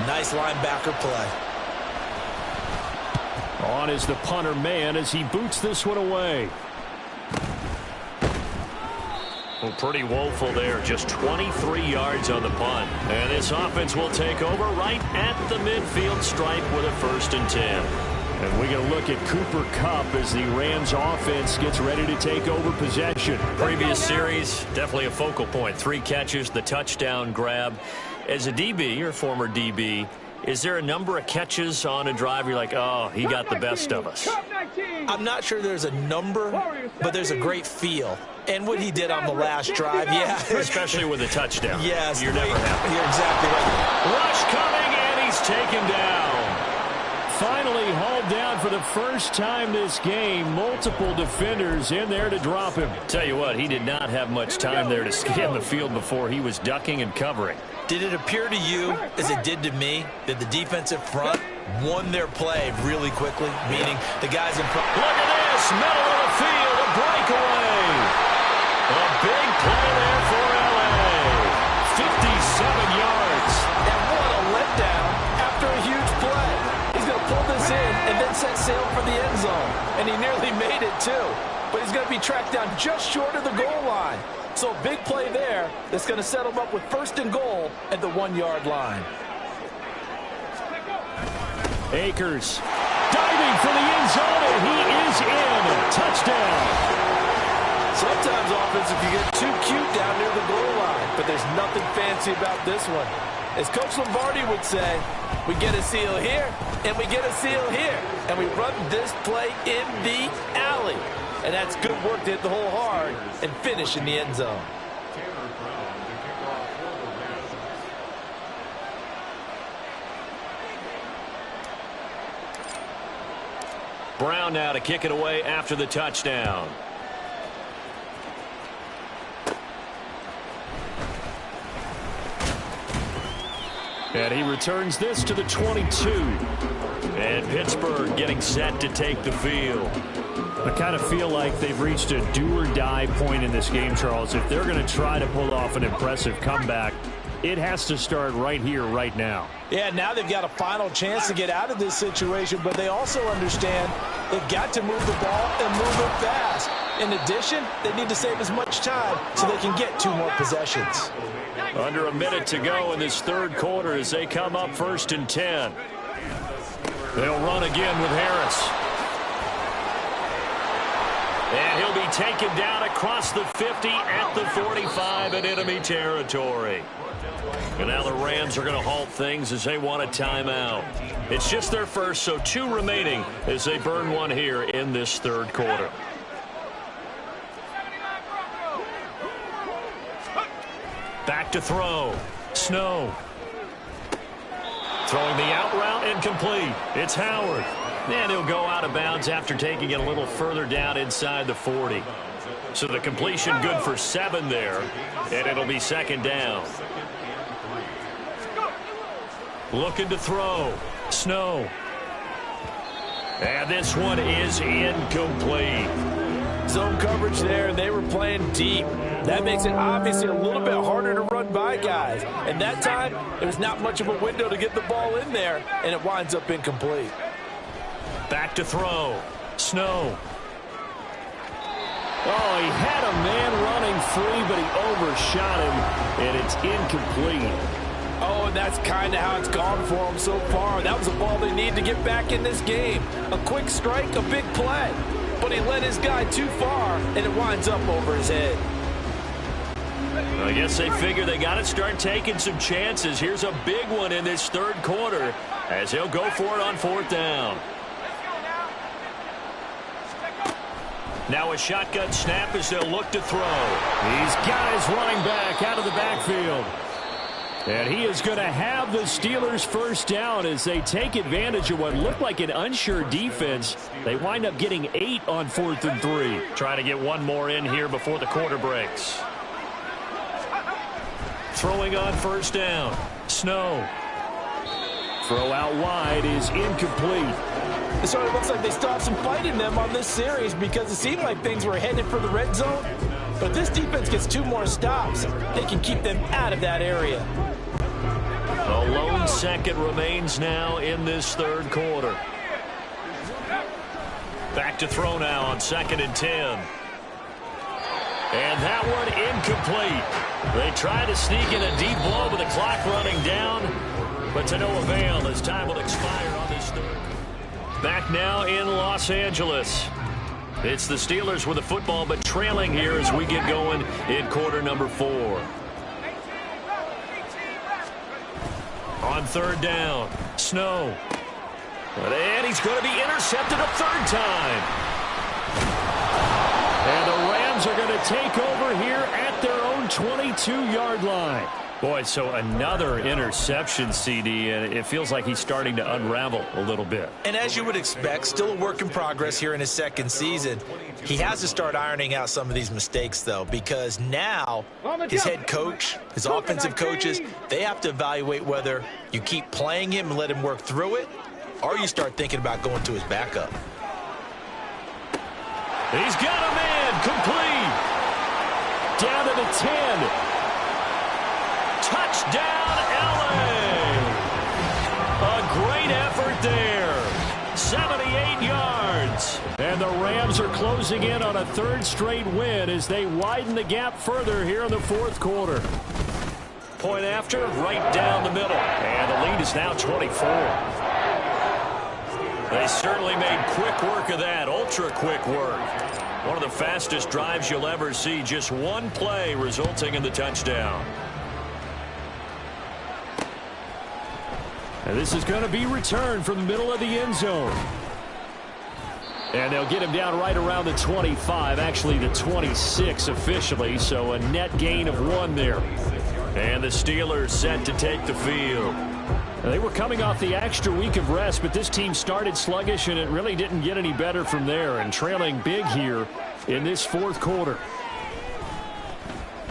Nice linebacker play. On is the punter man as he boots this one away. Well, pretty woeful there. Just 23 yards on the punt. And this offense will take over right at the midfield stripe with a 1st and 10. And we're going to look at Cooper Kupp as the Rams offense gets ready to take over possession. Previous series, definitely a focal point. 3 catches, the touchdown grab. As a DB, or former DB, is there a number of catches on a drive you're like, oh, he got the best of us? I'm not sure there's a number, but there's a great feel. And what he did on the last drive, yeah. Especially with a touchdown. Yes. You're never happy. You're exactly right. Rush coming, and he's taken down. Finally hauled down for the first time this game. Multiple defenders in there to drop him. Tell you what, he did not have much time there to scan the field before he was ducking and covering. Did it appear to you, as it did to me, that the defensive front won their play really quickly? Meaning the guys in front. Look at this, middle of the field, a breakaway. A big play there for LA. 57 sailed for the end zone, and he nearly made it too. But he's going to be tracked down just short of the goal line. So a big play there that's going to set him up with first and goal at the 1-yard line. Akers diving for the end zone, and he is in. Touchdown. Sometimes offense, if you get too cute down near the goal line, but there's nothing fancy about this one. As Coach Lombardi would say, we get a seal here, and we get a seal here, and we run this play in the alley. And that's good work to hit the hole hard and finish in the end zone. Brown now to kick it away after the touchdown. And he returns this to the 22. And Pittsburgh getting set to take the field. I kind of feel like they've reached a do-or-die point in this game, Charles. If they're going to try to pull off an impressive comeback, it has to start right here, right now. Yeah, now they've got a final chance to get out of this situation, but they also understand they've got to move the ball and move it fast. In addition, they need to save as much time so they can get 2 more possessions. Under a minute to go in this third quarter as they come up 1st and 10. They'll run again with Harris. And he'll be taken down across the 50 at the 45 in enemy territory. And now the Rams are going to halt things as they want a timeout. It's just their first, so 2 remaining as they burn one here in this third quarter. Back to throw. Snow. Throwing the out route incomplete. It's Howard. And he'll go out of bounds after taking it a little further down inside the 40. So the completion good for 7 there. And it'll be 2nd down. Looking to throw. Snow. And this one is incomplete. Zone coverage there, and they were playing deep. That makes it obviously a little bit harder to run by guys. And that time, there's not much of a window to get the ball in there, and it winds up incomplete. Back to throw. Snow. Oh, he had a man running free, but he overshot him, and it's incomplete. Oh, and that's kind of how it's gone for them so far. That was a ball they need to get back in this game. A quick strike, a big play. But he led his guy too far, and it winds up over his head. I guess they figure they got to start taking some chances. Here's a big one in this third quarter as he'll go for it on 4th down. Now a shotgun snap as they'll look to throw. These guys running back out of the backfield. And he is going to have the Steelers' first down as they take advantage of what looked like an unsure defense. They wind up getting 8 on 4th and 3. Trying to get one more in here before the quarter breaks. Throwing on 1st down. Snow. Throw out wide is incomplete. It sort of looks like they stopped some fight in them on this series because it seemed like things were headed for the red zone. But if this defense gets 2 more stops, they can keep them out of that area. A lone second remains now in this third quarter. Back to throw now on 2nd and 10. And that one incomplete. They try to sneak in a deep blow with the clock running down, but to no avail as time will expire on this third. Back now in Los Angeles. It's the Steelers with the football, but trailing here as we get going in quarter number 4. On 3rd down, Snow. And he's going to be intercepted a 3rd time. And the Rams are going to take over here at their own 22-yard line. Boy, so another interception, CD, and it feels like he's starting to unravel a little bit. And as you would expect, still a work in progress here in his 2nd season. He has to start ironing out some of these mistakes, though, because now his head coach, his offensive coaches, they have to evaluate whether you keep playing him and let him work through it, or you start thinking about going to his backup. He's got a man complete. Down to the 10. Touchdown, LA. A great effort there. 78 yards. And the Rams are closing in on a third straight win as they widen the gap further here in the fourth quarter. Point after, right down the middle. And the lead is now 24. They certainly made quick work of that, ultra quick work. One of the fastest drives you'll ever see, just one play resulting in the touchdown. And this is going to be returned from the middle of the end zone. And they'll get him down right around the 25, actually the 26 officially, so a net gain of 1 there. And the Steelers set to take the field. They were coming off the extra week of rest, but this team started sluggish, and it really didn't get any better from there, and trailing big here in this fourth quarter.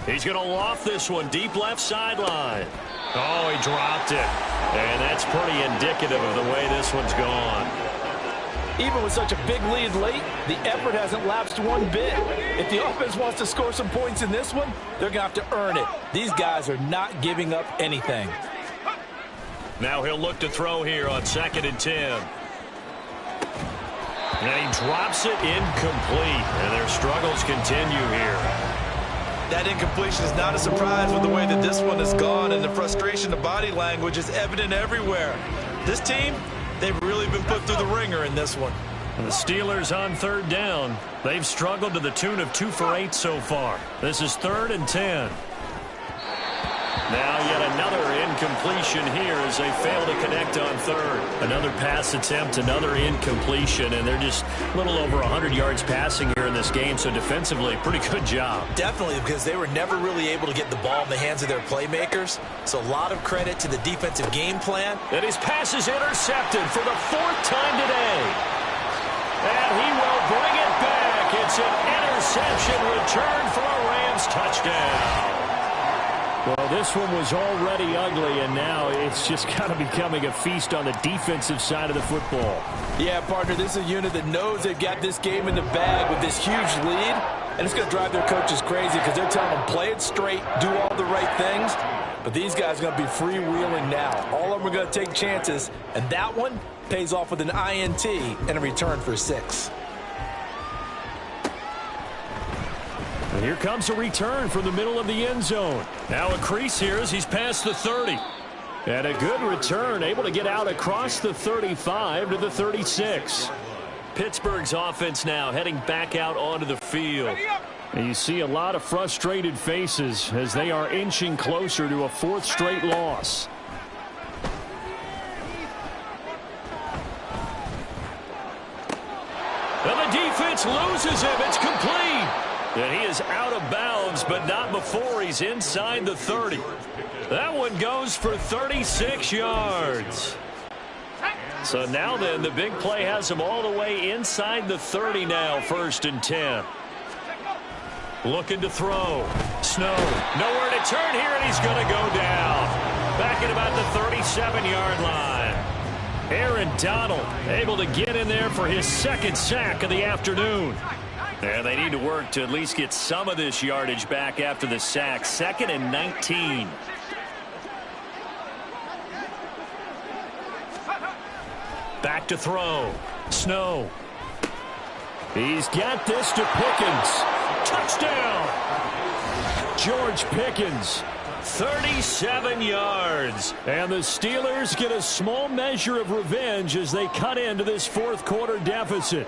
He's going to loft this one, deep left sideline. Oh, he dropped it. And that's pretty indicative of the way this one's gone. Even with such a big lead late, the effort hasn't lapsed one bit. If the offense wants to score some points in this one, they're going to have to earn it. These guys are not giving up anything. Now he'll look to throw here on 2nd and 10. And he drops it incomplete. And their struggles continue here. That incompletion is not a surprise with the way that this one has gone, and the frustration, the body language is evident everywhere. This team, they've really been put through the ringer in this one. And the Steelers on 3rd down. They've struggled to the tune of 2 for 8 so far. This is 3rd and 10. Now yet another incompletion here as they fail to connect on 3rd. Another pass attempt, another incompletion, and they're just a little over 100 yards passing here in this game, so defensively, pretty good job. Definitely, because they were never really able to get the ball in the hands of their playmakers, so a lot of credit to the defensive game plan. And his pass is intercepted for the 4th time today. And he will bring it back. It's an interception return for a Rams touchdown. Well, this one was already ugly, and now it's just kind of becoming a feast on the defensive side of the football. Yeah, partner, this is a unit that knows they've got this game in the bag with this huge lead, and it's going to drive their coaches crazy because they're telling them play it straight, do all the right things, but these guys are going to be freewheeling now. All of them are going to take chances, and that one pays off with an INT and a return for 6. And here comes a return from the middle of the end zone. Now a crease here as he's past the 30. And a good return, able to get out across the 35 to the 36. Pittsburgh's offense now heading back out onto the field. And you see a lot of frustrated faces as they are inching closer to a 4th straight loss. And the defense loses him. It's complete. And he is out of bounds, but not before he's inside the 30. That one goes for 36 yards. So now then, the big play has him all the way inside the 30 now, 1st and 10. Looking to throw. Snow. Nowhere to turn here, and he's going to go down. Back at about the 37-yard line. Aaron Donald able to get in there for his 2nd sack of the afternoon. And they need to work to at least get some of this yardage back after the sack. 2nd and 19. Back to throw. Snow. He's got this to Pickens. Touchdown! George Pickens. 37 yards. And the Steelers get a small measure of revenge as they cut into this 4th quarter deficit.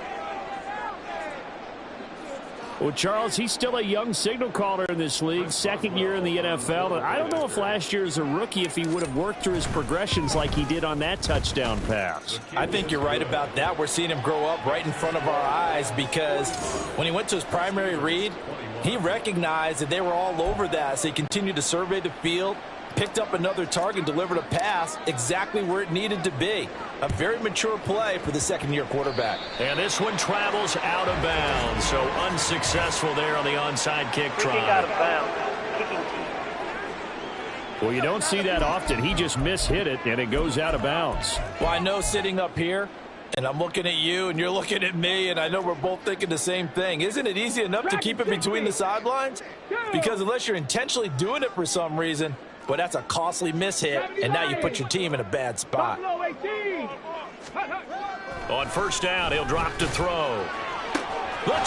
Well, Charles, he's still a young signal caller in this league, 2nd year in the NFL. I don't know if last year as a rookie if he would have worked through his progressions like he did on that touchdown pass. I think you're right about that. We're seeing him grow up right in front of our eyes because when he went to his primary read, he recognized that they were all over that. So he continued to survey the field, picked up another target, delivered a pass exactly where it needed to be. A very mature play for the 2nd-year quarterback. And this one travels out of bounds, so unsuccessful there on the onside kick try. Kick out of bounds. Kicking. Well, you don't see that often. He just mishit it, and it goes out of bounds. Well, I know sitting up here, and I'm looking at you, and you're looking at me, and I know we're both thinking the same thing. Isn't it easy enough to keep it between the sidelines? Because unless you're intentionally doing it for some reason, but that's a costly mishit, and now you put your team in a bad spot. On 1st down, he'll drop to throw. The 20.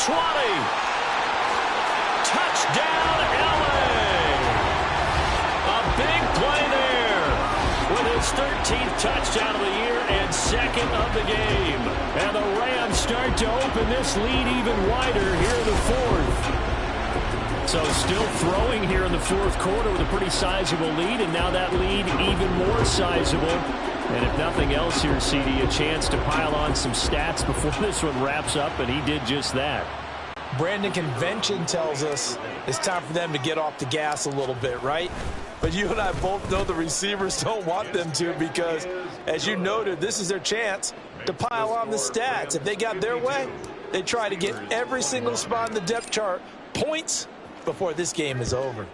Touchdown, LA. A big play there with his 13th touchdown of the year and second of the game. And the Rams start to open this lead even wider here in the fourth. So still throwing here in the fourth quarter with a pretty sizable lead, and now that lead even more sizable. And if nothing else here, CD, a chance to pile on some stats before this one wraps up, and he did just that. Brandon, convention tells us it's time for them to get off the gas a little bit, right? But you and I both know the receivers don't want them to because, as you noted, this is their chance to pile on the stats. If they got their way, they try to get every single spot in the depth chart points before this game is over.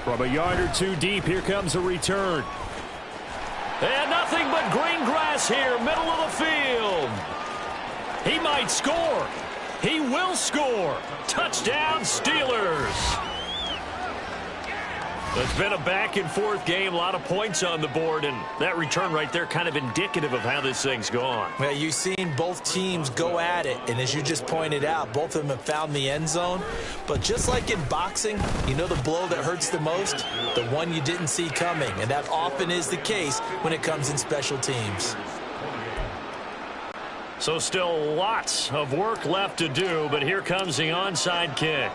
From a yard or two deep, here comes a return. And nothing but green grass here, middle of the field. He might score. He will score. Touchdown, Steelers. It's been a back-and-forth game, a lot of points on the board, and that return right there kind of indicative of how this thing's gone. Well, you've seen both teams go at it, and as you just pointed out, both of them have found the end zone. But just like in boxing, you know the blow that hurts the most? The one you didn't see coming, and that often is the case when it comes in special teams. So still lots of work left to do, but here comes the onside kick.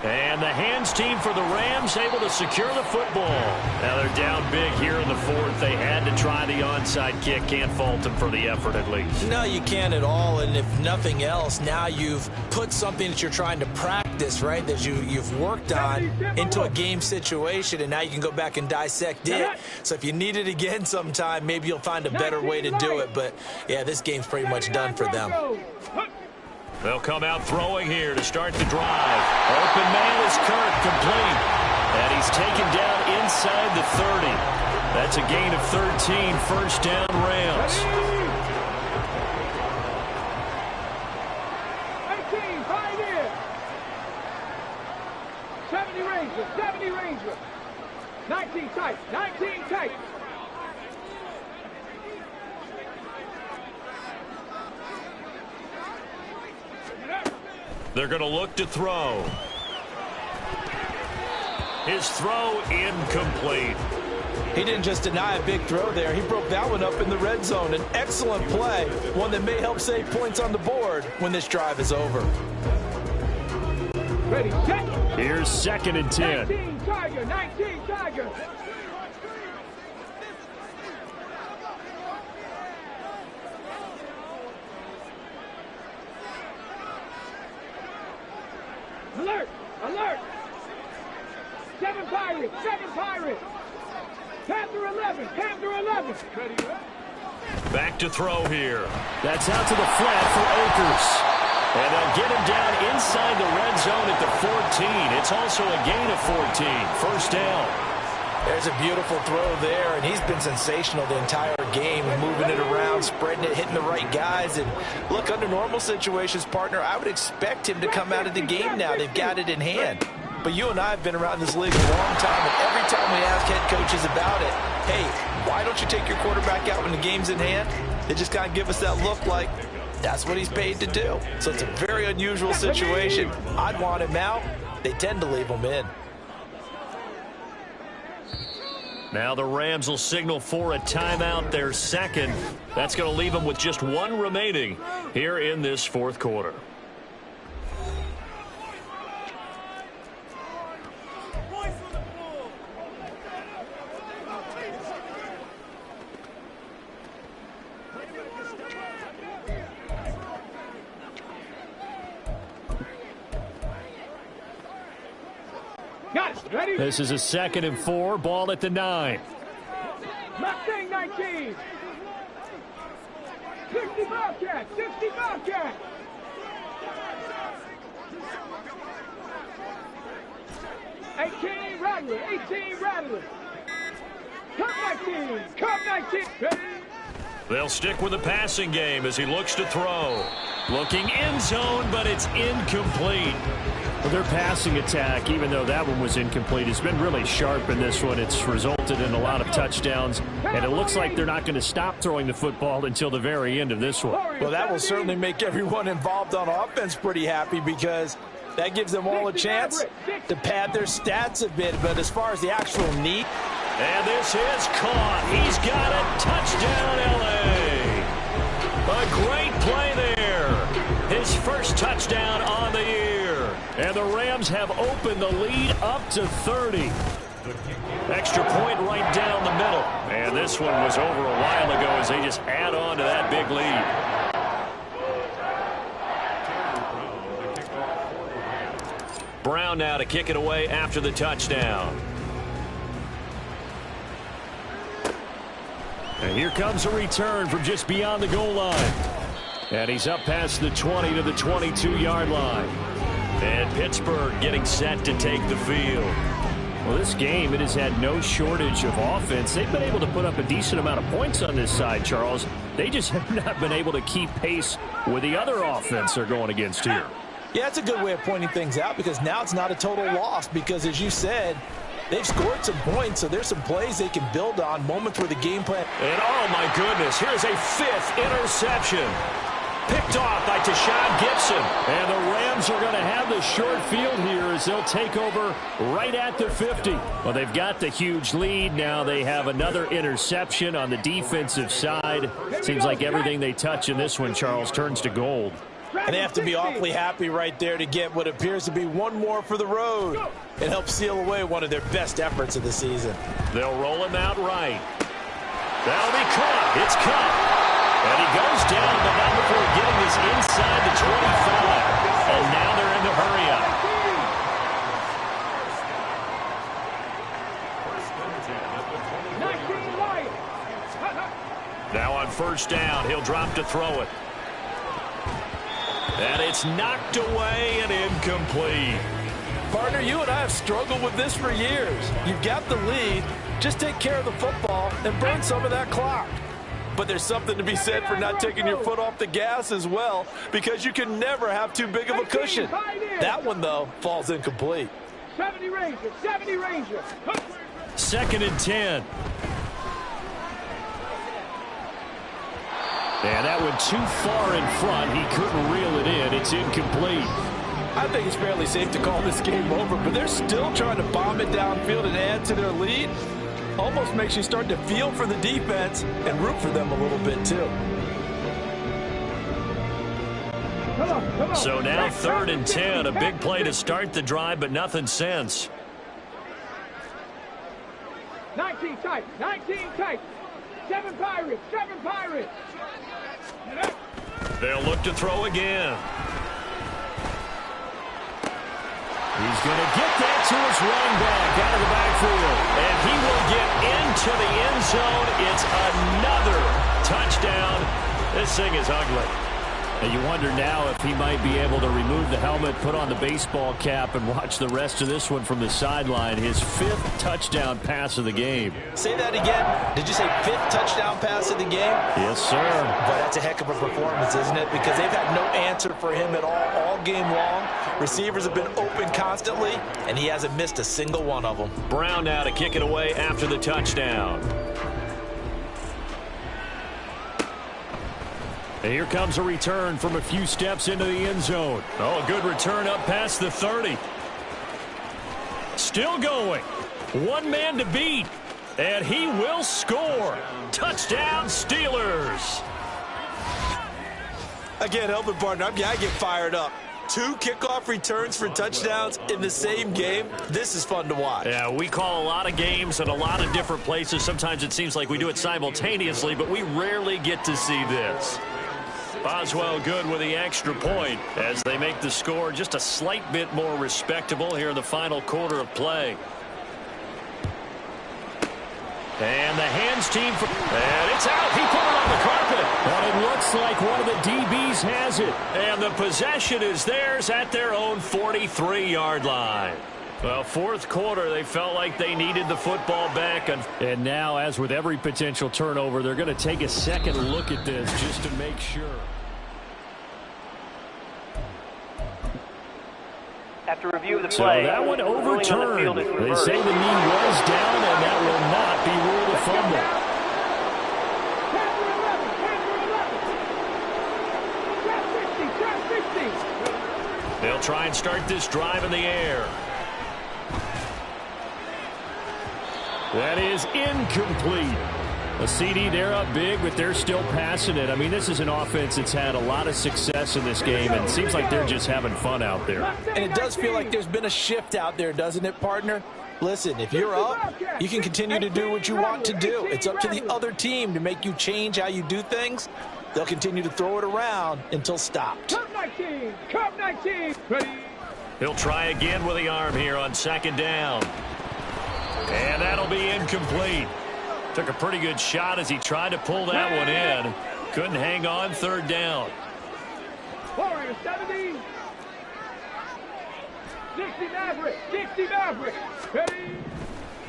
And the hands team for the Rams able to secure the football. Now they're down big here in the fourth. They had to try the onside kick. Can't fault them for the effort at least. No, you can't at all. And if nothing else, now you've put something that you're trying to practice, right, that you've worked on into a game situation, and now you can go back and dissect it. So if you need it again sometime, maybe you'll find a better way to do it. But, yeah, this game's pretty much done for them. They'll come out throwing here to start the drive. Open man is Kirk, complete. And he's taken down inside the 30. That's a gain of 13, first down Rams. 18, 5 in. 70 Ranger, 70 Ranger. 19 tight, 19 tight. They're going to look to throw. His throw incomplete. He didn't just deny a big throw there. He broke that one up in the red zone. An excellent play, one that may help save points on the board when this drive is over. Ready, set. Here's 2nd and 10. 19 Tiger, 19 Tiger. Alert! Alert! 7 Pirates! 7 Pirates! Panther 11! Panther 11! Back to throw here. That's out to the flat for Akers. And they'll get him down inside the red zone at the 14. It's also a gain of 14. First down. There's a beautiful throw there, and he's been sensational the entire game, moving it around, spreading it, hitting the right guys. And look, under normal situations, partner, I would expect him to come out of the game now. They've got it in hand. But you and I have been around this league a long time, and every time we ask head coaches about it, hey, why don't you take your quarterback out when the game's in hand? They just kind of give us that look like that's what he's paid to do. So it's a very unusual situation. I'd want him out. They tend to leave him in. Now the Rams will signal for a timeout, their second. That's going to leave them with just one remaining here in this fourth quarter. Ready? This is a 2nd and 4, ball at the 9. Mustang 19. 60 Bobcat. 60 Bobcat. $18 Rattler. 18 Rattler. Cup 19. Cup 19. Ready? They'll stick with the passing game as he looks to throw. Looking end zone, but it's incomplete. Well, their passing attack, even though that one was incomplete, has been really sharp in this one. It's resulted in a lot of touchdowns, and it looks like they're not going to stop throwing the football until the very end of this one. Well, that will certainly make everyone involved on offense pretty happy because that gives them all a chance to pad their stats a bit. But as far as the actual need. And this is caught. He's got it. Touchdown, L.A. A great play there. His first touchdown on the year. And the Rams have opened the lead up to 30. Extra point right down the middle. And this one was over a while ago as they just add on to that big lead. Brown now to kick it away after the touchdown. And here comes a return from just beyond the goal line. And he's up past the 20 to the 22-yard line. And Pittsburgh getting set to take the field. Well, this game, it has had no shortage of offense. They've been able to put up a decent amount of points on this side, Charles. They just have not been able to keep pace with the other offense they're going against here. Yeah, it's a good way of pointing things out because now it's not a total loss because, as you said, they've scored some points, so there's some plays they can build on, moments where the game plan. And oh my goodness, here's a 5th interception. Picked off by Tashawn Gibson. And the Rams are going to have the short field here as they'll take over right at the 50. Well, they've got the huge lead. Now they have another interception on the defensive side. Seems like everything they touch in this one, Charles, turns to gold. And they have to be awfully happy right there to get what appears to be one more for the road and help seal away one of their best efforts of the season. They'll roll him out right. That'll be caught. It's caught. And he goes down, but not before getting this inside the 25. And now they're in the hurry-up. Now on first down, he'll drop to throw it. And it's knocked away and incomplete. Partner, you and I have struggled with this for years. You've got the lead. Just take care of the football and burn some of that clock. But there's something to be said for not taking your foot off the gas as well, because you can never have too big of a cushion. That one, though, falls incomplete. 70 Ranger, 70 Ranger. 2nd and 10. And that went too far in front. He couldn't reel it in. It's incomplete. I think it's fairly safe to call this game over, but they're still trying to bomb it downfield and add to their lead. Almost makes you start to feel for the defense and root for them a little bit, too. Come on. So now 3rd and 10. A big play to start the drive, but nothing since. 19 tight, 19 tight. 7 Pirates, 7 Pirates. They'll look to throw again. He's going to get that to his running back out of the backfield. And he will get into the end zone. It's another touchdown. This thing is ugly. And you wonder now if he might be able to remove the helmet, put on the baseball cap, and watch the rest of this one from the sideline. His 5th touchdown pass of the game. Say that again. Did you say 5th touchdown pass of the game? Yes, sir. But that's a heck of a performance, isn't it? Because they've had no answer for him at all game long. Receivers have been open constantly, and he hasn't missed a single one of them. Brown now to kick it away after the touchdown. And here comes a return from a few steps into the end zone. Oh, a good return up past the 30. Still going. One man to beat. And he will score. Touchdown, Steelers. Again, helping partner, I get fired up. 2 kickoff returns for touchdowns in the same game. This is fun to watch. Yeah, we call a lot of games in a lot of different places. Sometimes it seems like we do it simultaneously, but we rarely get to see this. Boswell good with the extra point as they make the score just a slight bit more respectable here in the final quarter of play. And the hands team, and it's out. He put it on the carpet. But it looks like one of the DBs has it. And the possession is theirs at their own 43-yard line. Well, 4th quarter, they felt like they needed the football back. And now, as with every potential turnover, they're going to take a second look at this just to make sure. After review of the So play, that one overturned. the They say the knee was down, and that will not be ruled a fumble. They'll try and start this drive in the air. That is incomplete. A CD, they're up big, but they're still passing it. I mean, this is an offense that's had a lot of success in this game, and it seems like they're just having fun out there. And it does feel like there's been a shift out there, doesn't it, partner? Listen, if you're up, you can continue to do what you want to do. It's up to the other team to make you change how you do things. They'll continue to throw it around until stopped. Come 19! Come 19! Ready? He'll try again with the arm here on second down. And that'll be incomplete. Took a pretty good shot as he tried to pull that one in. Couldn't hang on third down. Warrior 70. 60 Maverick. 60 Maverick. Ready?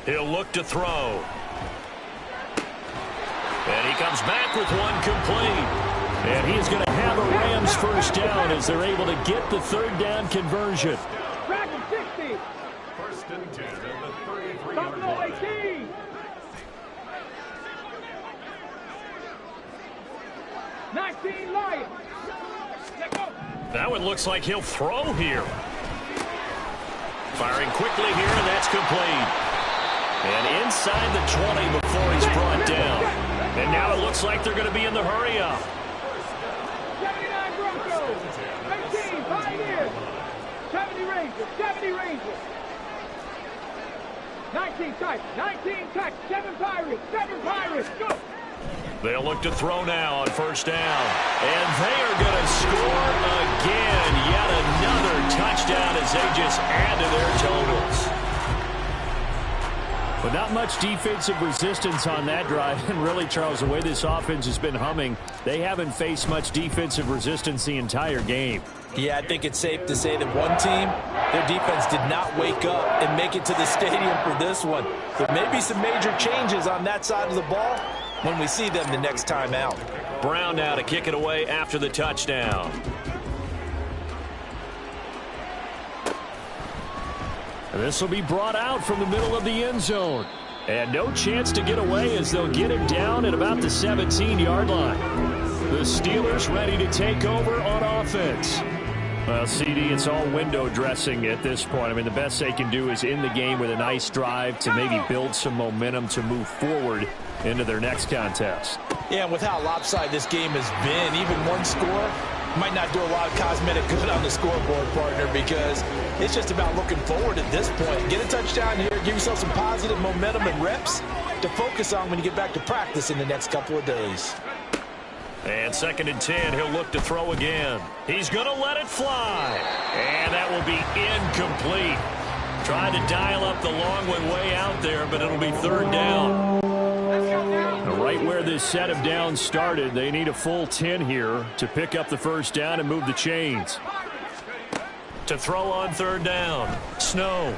He'll look to throw. And he comes back with one complete. And he is going to have a Rams first down as they're able to get the third down conversion. Dragon 60. First and 10 at the 33-yard Buffalo line. 18. Lions. That one looks like he'll throw here. Firing quickly here, and that's complete. And inside the 20 before he's brought down. And now it looks like they're going to be in the hurry-up. 79 Broncos. 18 Pioneers. 70 Rangers. 70 Rangers. 19 Titans. 19 Titans. 7 Pirates. 7 Pirates. Go. They'll look to throw now on first down. And they are going to score again. Yet another touchdown as they just add to their totals. But not much defensive resistance on that drive. And really, Charles, the way this offense has been humming, they haven't faced much defensive resistance the entire game. Yeah, I think it's safe to say that one team, their defense did not wake up and make it to the stadium for this one. There may be some major changes on that side of the ball when we see them the next time out. Brown now to kick it away after the touchdown. And this will be brought out from the middle of the end zone. And no chance to get away as they'll get him down at about the 17-yard line. The Steelers ready to take over on offense. Well, CD, it's all window dressing at this point. I mean, the best they can do is end the game with a nice drive to maybe build some momentum to move forward into their next contest. Yeah, and with how lopsided this game has been, even one score might not do a lot of cosmetic good on the scoreboard, partner, because it's just about looking forward at this point. Get a touchdown here, give yourself some positive momentum and reps to focus on when you get back to practice in the next couple of days. And second and 10, he'll look to throw again. He's going to let it fly. And that will be incomplete. Tried to dial up the long one way out there, but it'll be third down. Right where this set of downs started, they need a full 10 here to pick up the first down and move the chains. To throw on third down, Snow.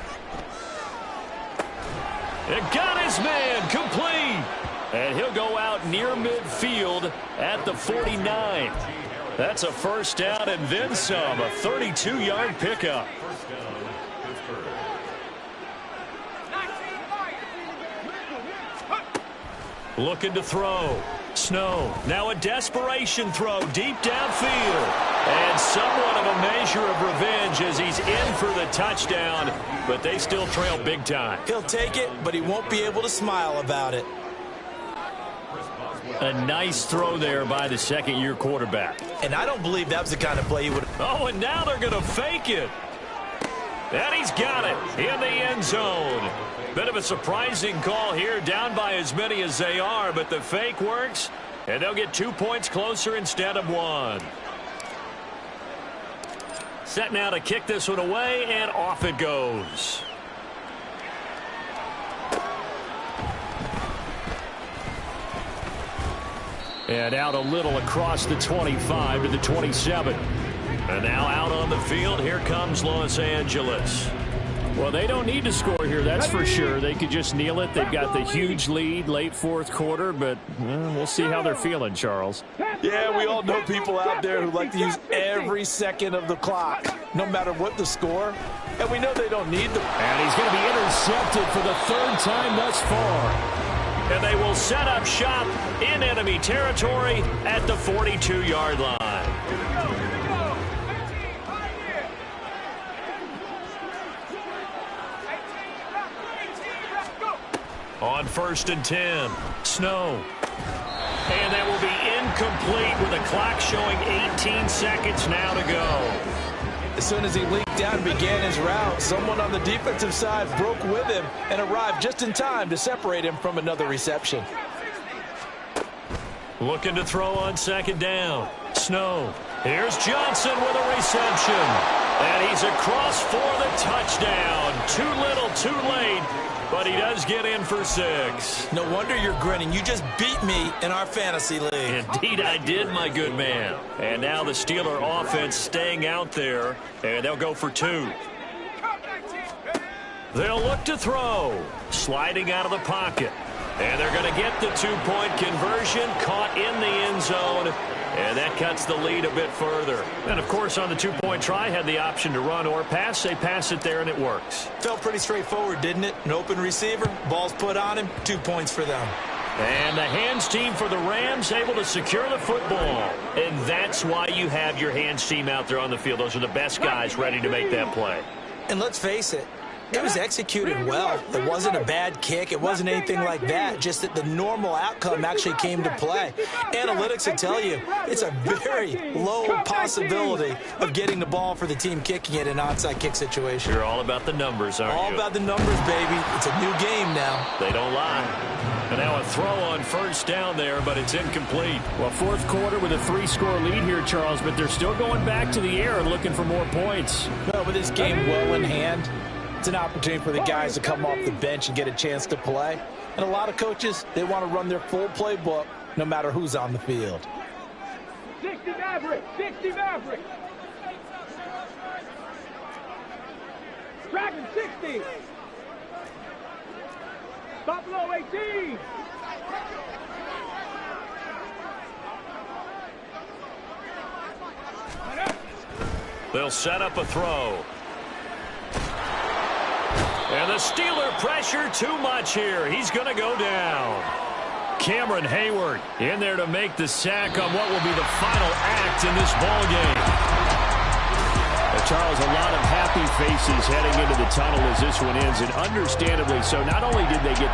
It got his man, complete. And he'll go out near midfield at the 49. That's a first down and then some, a 32-yard pickup. Looking to throw. Snow. Now a desperation throw deep downfield. And somewhat of a measure of revenge as he's in for the touchdown. But they still trail big time. He'll take it, but he won't be able to smile about it. A nice throw there by the second-year quarterback. And I don't believe that was the kind of play he would have. Oh, and now they're going to fake it. And he's got it in the end zone. Bit of a surprising call here, down by as many as they are, but the fake works, and they'll get 2 points closer instead of 1. Set now to kick this one away, and off it goes. And out a little across the 25 to the 27. And now out on the field, here comes Los Angeles. Well, they don't need to score here, that's for sure. They could just kneel it. They've got the huge lead late fourth quarter, but we'll see how they're feeling, Charles. Yeah, we all know people out there who like to use every second of the clock, no matter what the score. And we know they don't need them. And he's going to be intercepted for the third time thus far. And they will set up shop in enemy territory at the 42-yard line. On 1st and 10, Snow. And that will be incomplete with the clock showing 18 seconds now to go. As soon as he leaked down and began his route, someone on the defensive side broke with him and arrived just in time to separate him from another reception. Looking to throw on 2nd down. Snow. Here's Johnson with a reception. And he's across for the touchdown. Too little, too late. But he does get in for 6. No wonder you're grinning. You just beat me in our fantasy league. Indeed I did, my good man. And now the Steeler offense staying out there, and they'll go for 2. They'll look to throw. Sliding out of the pocket. And they're going to get the 2-point conversion, caught in the end zone. And that cuts the lead a bit further. And, of course, on the 2-point try, had the option to run or pass. They pass it there, and it works. Felt pretty straightforward, didn't it? An open receiver, ball's put on him, 2 points for them. And the hands team for the Rams able to secure the football. And that's why you have your hands team out there on the field. Those are the best guys ready to make that play. And let's face it, it was executed well. It wasn't a bad kick. It wasn't anything like that. Just that the normal outcome actually came to play. Analytics will tell you it's a very low possibility of getting the ball for the team kicking it in an onside kick situation. You're all about the numbers, aren't you? All about the numbers, baby. It's a new game now. They don't lie. And now a throw on 1st down there, but it's incomplete. Well, fourth quarter with a 3-score lead here, Charles, but they're still going back to the air and looking for more points. Well, with this game well in hand, it's an opportunity for the guys to come off the bench and get a chance to play. And a lot of coaches, they want to run their full playbook no matter who's on the field. 60 Maverick, 60 Maverick. Dragon 60. Spl1t. They'll set up a throw. And the Steeler pressure too much here. He's going to go down. Cameron Hayward in there to make the sack on what will be the final act in this ball game. Charles, a lot of happy faces heading into the tunnel as this one ends, and understandably so. Not only did they get